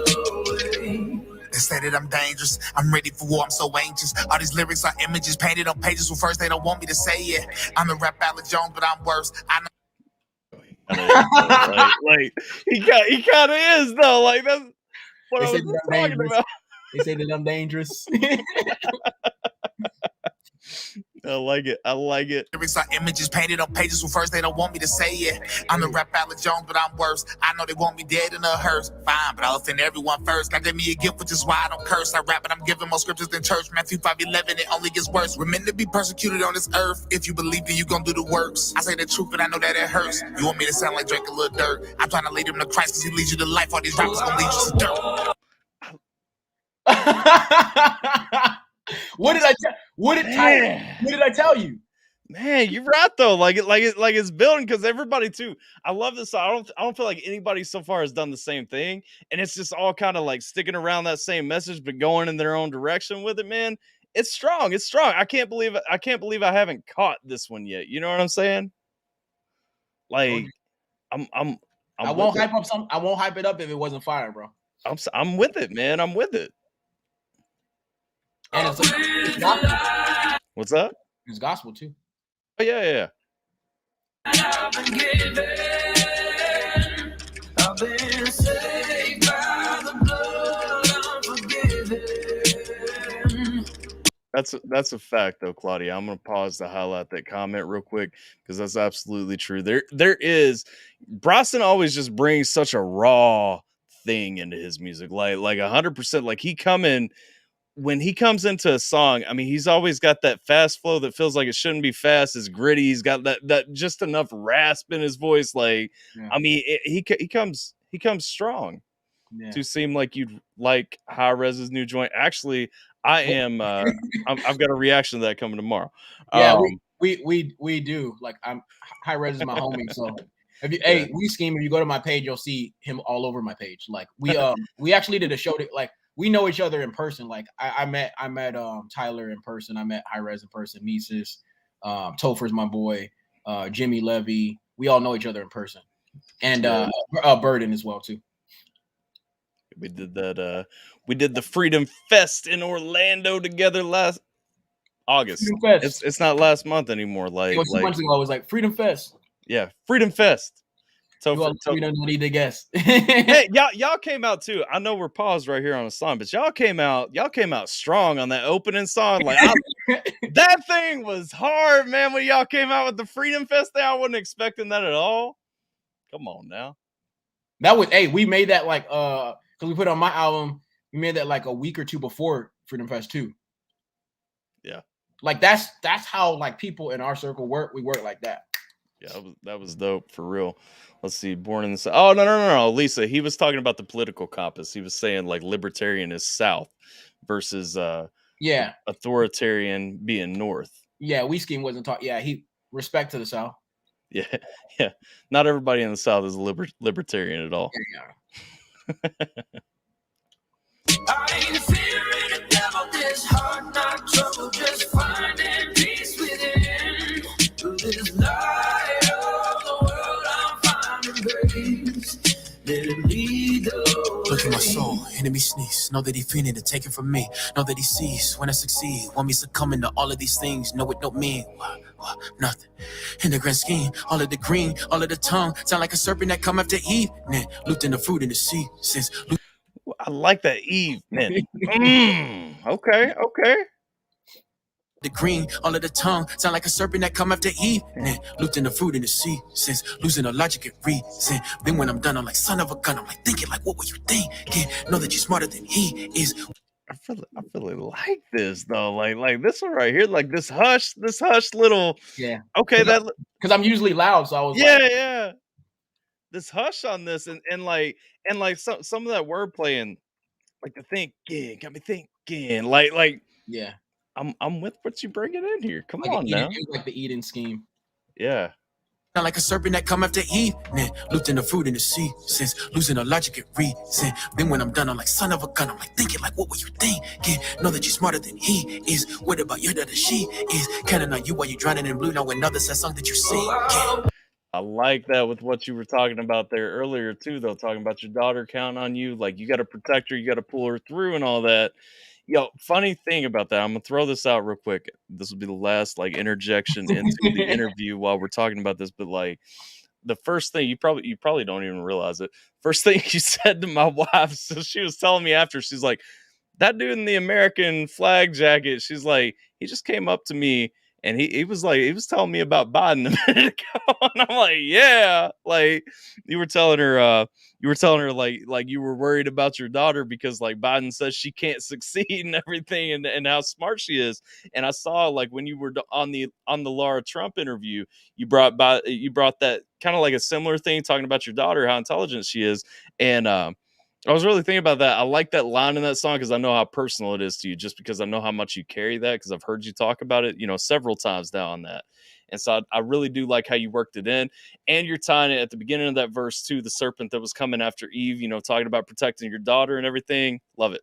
way. They say that I'm dangerous. I'm ready for war. I'm so anxious. All these lyrics are images painted on pages. Well, first they don't want me to say it. I'm in rap Alex Jones, but I'm worse. I know. like he kind of is though. Like that's what I was talking about. They say that I'm dangerous. I like it. Lyrics are images painted on pages. Well, first they don't want me to say it. I'm the rap Alex Jones, but I'm worse. I know they want me dead in a hearse. Fine, but I'll offend everyone first. God gave me a gift, which is why I don't curse. I rap, but I'm giving more scriptures than church. Matthew 5:11, it only gets worse. We're meant to be persecuted on this earth. If you believe that you gon' do the works. I say the truth, but I know that it hurts. You want me to sound like Drake a little dirt? I'm trying to lead him to Christ, because he leads you to life. All these rappers gon' lead you to dirt. What did I tell you? Man, you're right though. Like it's building because everybody too. I love this. I don't feel like anybody so far has done the same thing, and it's just all kind of like sticking around that same message, but going in their own direction with it. Man, it's strong. It's strong. I can't believe I haven't caught this one yet. You know what I'm saying? Like, I won't hype it up if it wasn't fire, bro. I'm with it, man. I'm with it. And it's gospel. What's up? It's gospel too. Oh yeah. I've been saved by the blood, I'm forgiven. That's a fact though, Claudia. I'm gonna pause to highlight that comment real quick because that's absolutely true. There is Bryson always just brings such a raw thing into his music, like 100%. Like when he comes into a song, I mean, he's always got that fast flow that feels like it shouldn't be fast. It's gritty. He's got that just enough rasp in his voice. Like, yeah. I mean, he comes strong to seem like you'd like High Res's new joint. Actually, I am. I've got a reaction to that coming tomorrow. Yeah, we do. Like, High Res is my homie. So hey, we Scheme. If you go to my page, you'll see him all over my page. Like we actually did a show that like. We know each other in person. Like I met Tyler in person. I met High Res in person. Mises, Topher's my boy. Jimmy Levy. We all know each other in person, and Burden as well too. We did that. We did the Freedom Fest in Orlando together August. Freedom Fest. It's not last month anymore. Like, It was 2 months ago. It was like Freedom Fest. yeah, Freedom Fest. So We don't need to guess. hey, y'all came out too. I know we're paused right here on a song, but y'all came out strong on that opening song. Like that thing was hard, man. When y'all came out with the Freedom Fest thing, I wasn't expecting that at all. Come on now. That was we made that like because we put it on my album. We made that like a week or two before Freedom Fest 2. Yeah. Like that's how like people in our circle work. We work like that. Yeah, that was dope for real. Let's see, born in the South. Oh no, Lisa. He was talking about the political compass. He was saying like libertarian is South versus authoritarian being North. Yeah, we scheme wasn't talking. Yeah, he respect to the South. Yeah. Not everybody in the South is libertarian at all. Yeah. I ain't fearing the devil, this hard not trouble, just finding peace within. This light of the world, I'm finding grace. Let it lead the way. Look at my soul, enemy sneeze. Know that he feeling to take it from me. Know that he sees when I succeed. Want me succumbing to all of these things. Know it don't mean nothing. In the grand scheme, all of the green, all of the tongue. Sound like a serpent that come after Eve. Nah, looped in the fruit in the sea. Since I like that Eve, man. Okay. the green, all of the tongue. Sound like a serpent that come after Eve. Nah, looped in the fruit in the sea. Since losing the logic and reason. Then when I'm done, I'm like, son of a gun. I'm like thinking like, what were you thinking? Know that you're smarter than he is. I really like this though. Like this one right here, like this hush little. Yeah. Okay, that because I'm usually loud, so I was yeah. This hush on this and some of that wordplay and like the thinking got me thinking. Like yeah. I'm with what you bringing in here. Come Like on now. like the Eden scheme. Yeah. Sound like a serpent that come after Eve. Nah, looped in the fruit in the sea. Since losing the logic and reason. Then when I'm done, I'm like, son of a gun. I'm like thinking like, what were you thinking? Know that you're smarter than he is. What about your daughter? She is counting on you while you're drowning in blue. Now another sad song that you sing. I like that with what you were talking about there earlier too, though, talking about your daughter counting on you. Like you got to protect her, you got to pull her through and all that. Yo, funny thing about that, I'm gonna throw this out real quick. This will be the last like interjection into the interview while we're talking about this. But like the first thing you probably don't even realize it. First thing you said to my wife, so she was telling me after, she's like, that dude in the American flag jacket, she's like, he just came up to me and he was telling me about Biden a minute ago. And I'm like, yeah, like you were telling her like you were worried about your daughter because like Biden says she can't succeed and everything and how smart she is. And I saw like when you were on the Laura Trump interview, you brought that kind of like a similar thing talking about your daughter, how intelligent she is. And I was really thinking about that. I like that line in that song because I know how personal it is to you, just because I know how much you carry that because I've heard you talk about it, several times now on that. And so I really do like how you worked it in, and you're tying it at the beginning of that verse to the serpent that was coming after Eve, talking about protecting your daughter and everything. Love it.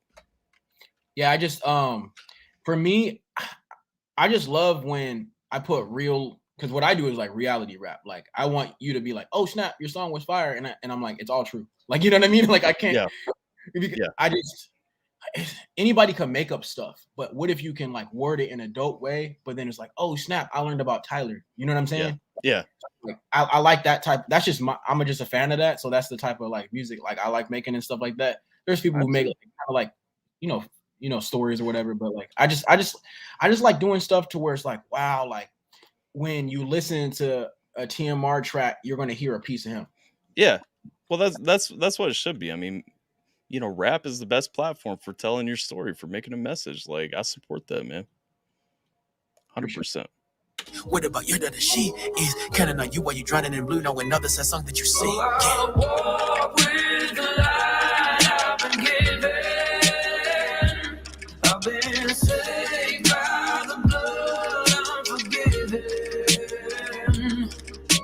Yeah, I just for me, I just love when I put real, because what I do is like reality rap. Like I want you to be like, oh snap, your song was fire, and I'm like, it's all true. Like, you know what I mean? Like I can't. Yeah. I just, anybody can make up stuff, but what if you can like word it in a dope way? But then it's like, oh snap, I learned about Tyler. You know what I'm saying? Yeah. Like I like that type. That's just I'm just a fan of that. So that's the type of like music like I like making and stuff like that. There's people who make like, kind of like stories or whatever, but like I just like doing stuff to where it's like, wow, like when you listen to a TMR track, you're gonna hear a piece of him. Yeah. Well, that's what it should be. I mean, rap is the best platform for telling your story, for making a message. Like, I support that, man. 100%. What about your daughter? She is counting on you while you're drowning in blue. Now another sad song that you sing. I walk with the light I've been given. I've been saved by the blood, I'm forgiven.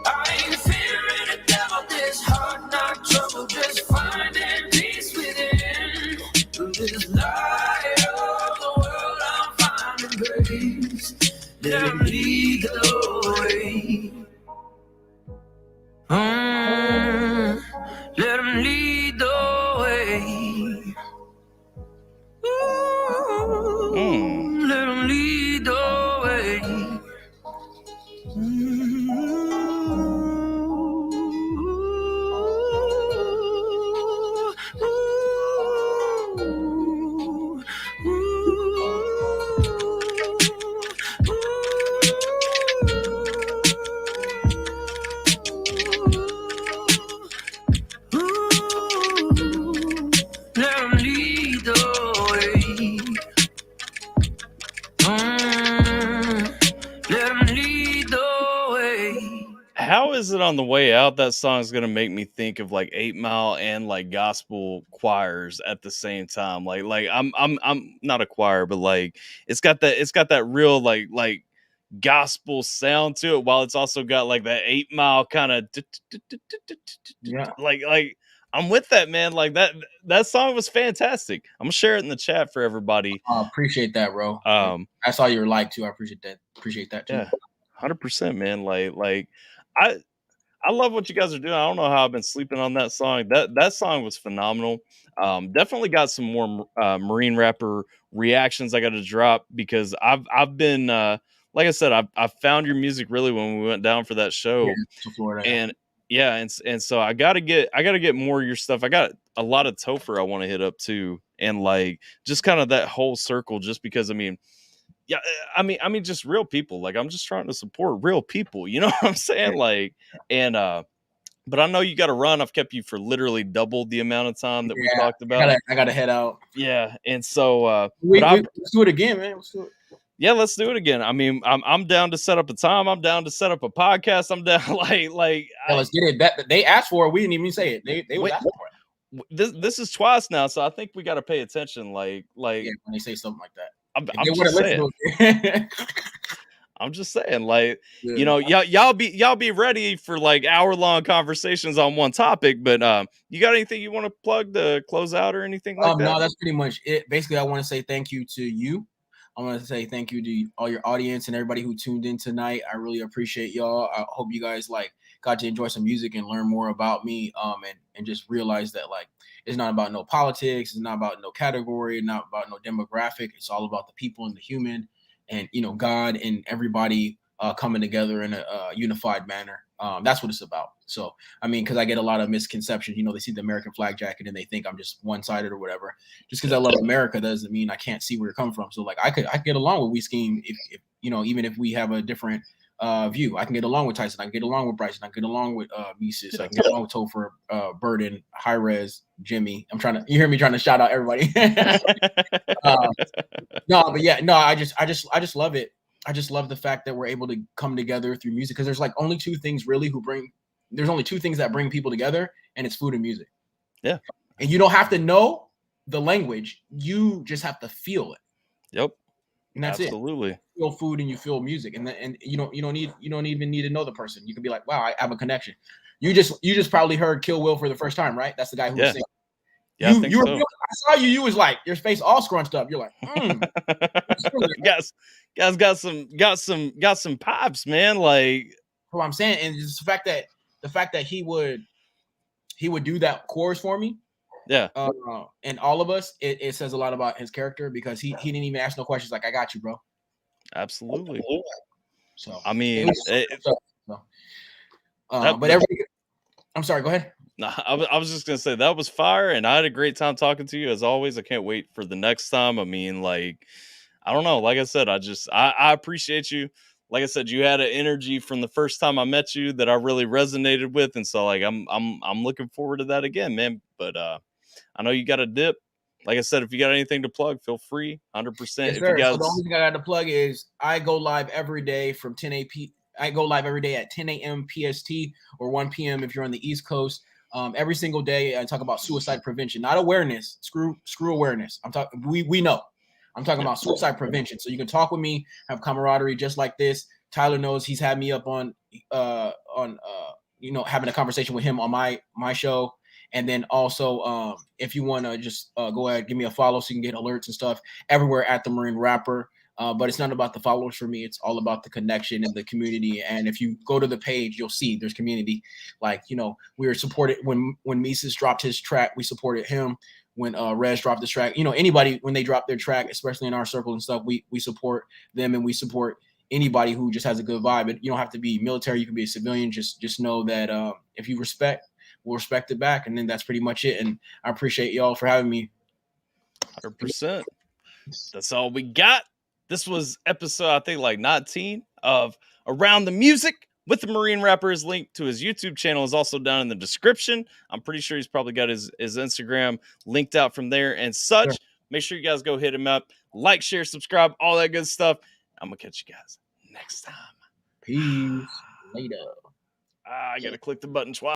I ain't fearing the devil, this heart not trouble, just finding peace within. This light of the world, I'm finding grace. Let him lead the way. Let him lead the way. Let him lead the way. How is it on the way out? That song is gonna make me think of like 8 Mile and like gospel choirs at the same time. Like I'm not a choir, but like it's got that real like gospel sound to it, while it's also got like that 8 Mile kind of Yeah. like I'm with that, man. Like that song was fantastic. I'm gonna share it in the chat for everybody. Appreciate that, bro. Um, I saw your like too. I appreciate that. Appreciate that too. yeah, 100%, man. Like I I love what you guys are doing. I don't know how I've been sleeping on that song. That song was phenomenal. Definitely got some more Marine rapper reactions I got to drop, because I've been like I said, I've found your music really when we went down for that Yeah, show. to Florida. And yeah, and so I gotta get more of your stuff. I got a lot of Topher I want to hit up too, and like just kind of that whole circle. Just because yeah, I mean, just real people. Like, I'm just trying to support real people. You know what I'm saying? Like, and but I know you got to run. I've kept you for literally double the amount of time that we talked about. I gotta head out. Yeah, and so Let's do it again, man. Let's do it. Yeah, let's do it again. I mean, I'm down to set up a time. I'm down to set up a podcast. I'm down Let's get it. That they asked for it. We didn't even say it. They was asking for it. This is twice now, so I think we got to pay attention. Like when they say something like that. I'm just saying. I'm just saying, like, Yeah. you know, y'all be ready for like hour-long conversations on one topic. But you got anything you want to plug to close out or anything like that? No, that's pretty much it. Basically, I want to say thank you to you. I want to say thank you to all your audience and everybody who tuned in tonight. I really appreciate y'all. I hope you guys got to enjoy some music and learn more about me. And just realize that it's not about no politics, it's not about no category, not about no demographic. It's all about the people and the human, and God and everybody coming together in a unified manner. That's what it's about. So, I mean, because I get a lot of misconceptions. They see the American flag jacket and they think I'm just one-sided or whatever. Just because I love America doesn't mean I can't see where you're coming from. So, I could get along with We Scheme if even if we have a different view. I can get along with Tyson. I can get along with Bryson. I can get along with Mises. I can get along with Topher, Burden, High Res, Jimmy. You hear me trying to shout out everybody. I just love it. I just love the fact that we're able to come together through music, because there's only two things really there's only two things that bring people together, and it's food and music. Yeah. And you don't have to know the language. You just have to feel it. Yep. And that's Absolutely. it. You feel food and you feel music. And you don't even need to know the person. You can be like, wow, I have a connection. You just probably heard Kill Will for the first time, right? That's the guy who was singing. Yeah, I think so. I saw you. You was like, your face all scrunched up. You're like, guys got some pops, man. Like, what I'm saying, and just the fact that he would do that chorus for me. Yeah. And all of us, it says a lot about his character, because he didn't even ask no questions. Like, I got you, bro. Absolutely. So I mean, I'm sorry. Go ahead. No, I was just gonna say that was fire, and I had a great time talking to you as always. I can't wait for the next time. I mean, like, I don't know. Like I said, I appreciate you. Like I said, you had an energy from the first time I met you that I really resonated with, and so I'm looking forward to that again, man. But I know you got a dip. Like I said, if you got anything to plug, feel free, 100%. Yes, if sir. you guys... So the only thing I got to plug is I go live every day from 10 a.m. I go live every day at 10 a.m. PST or 1 p.m. if you're on the East Coast. Every single day, I talk about suicide prevention, not awareness. Screw awareness. I'm talking. We know. I'm talking about suicide prevention. So you can talk with me, have camaraderie just like this. Tyler knows he's had me up on having a conversation with him on my show. And then also, if you want to just go ahead, give me a follow so you can get alerts and stuff everywhere at the Marine Rapper. But it's not about the followers for me. It's all about the connection and the community. And if you go to the page, you'll see there's community. We were supported when Mises dropped his track. We supported him when Rez dropped his track. Anybody, when they drop their track, especially in our circle and stuff, we support them, and we support anybody who just has a good vibe. But you don't have to be military. You can be a civilian. Just know that if you respect, we'll respect it back. And then that's pretty much it. And I appreciate y'all for having me. 100%. That's all we got. This was episode, I think, 19 of Around the Music with the Marine Rapper. His link to his YouTube channel is also down in the description. I'm pretty sure he's probably got his Instagram linked out from there and such. Sure. Make sure you guys go hit him up. Like, share, subscribe, all that good stuff. I'm going to catch you guys next time. Peace. Later. I gotta click the button twice.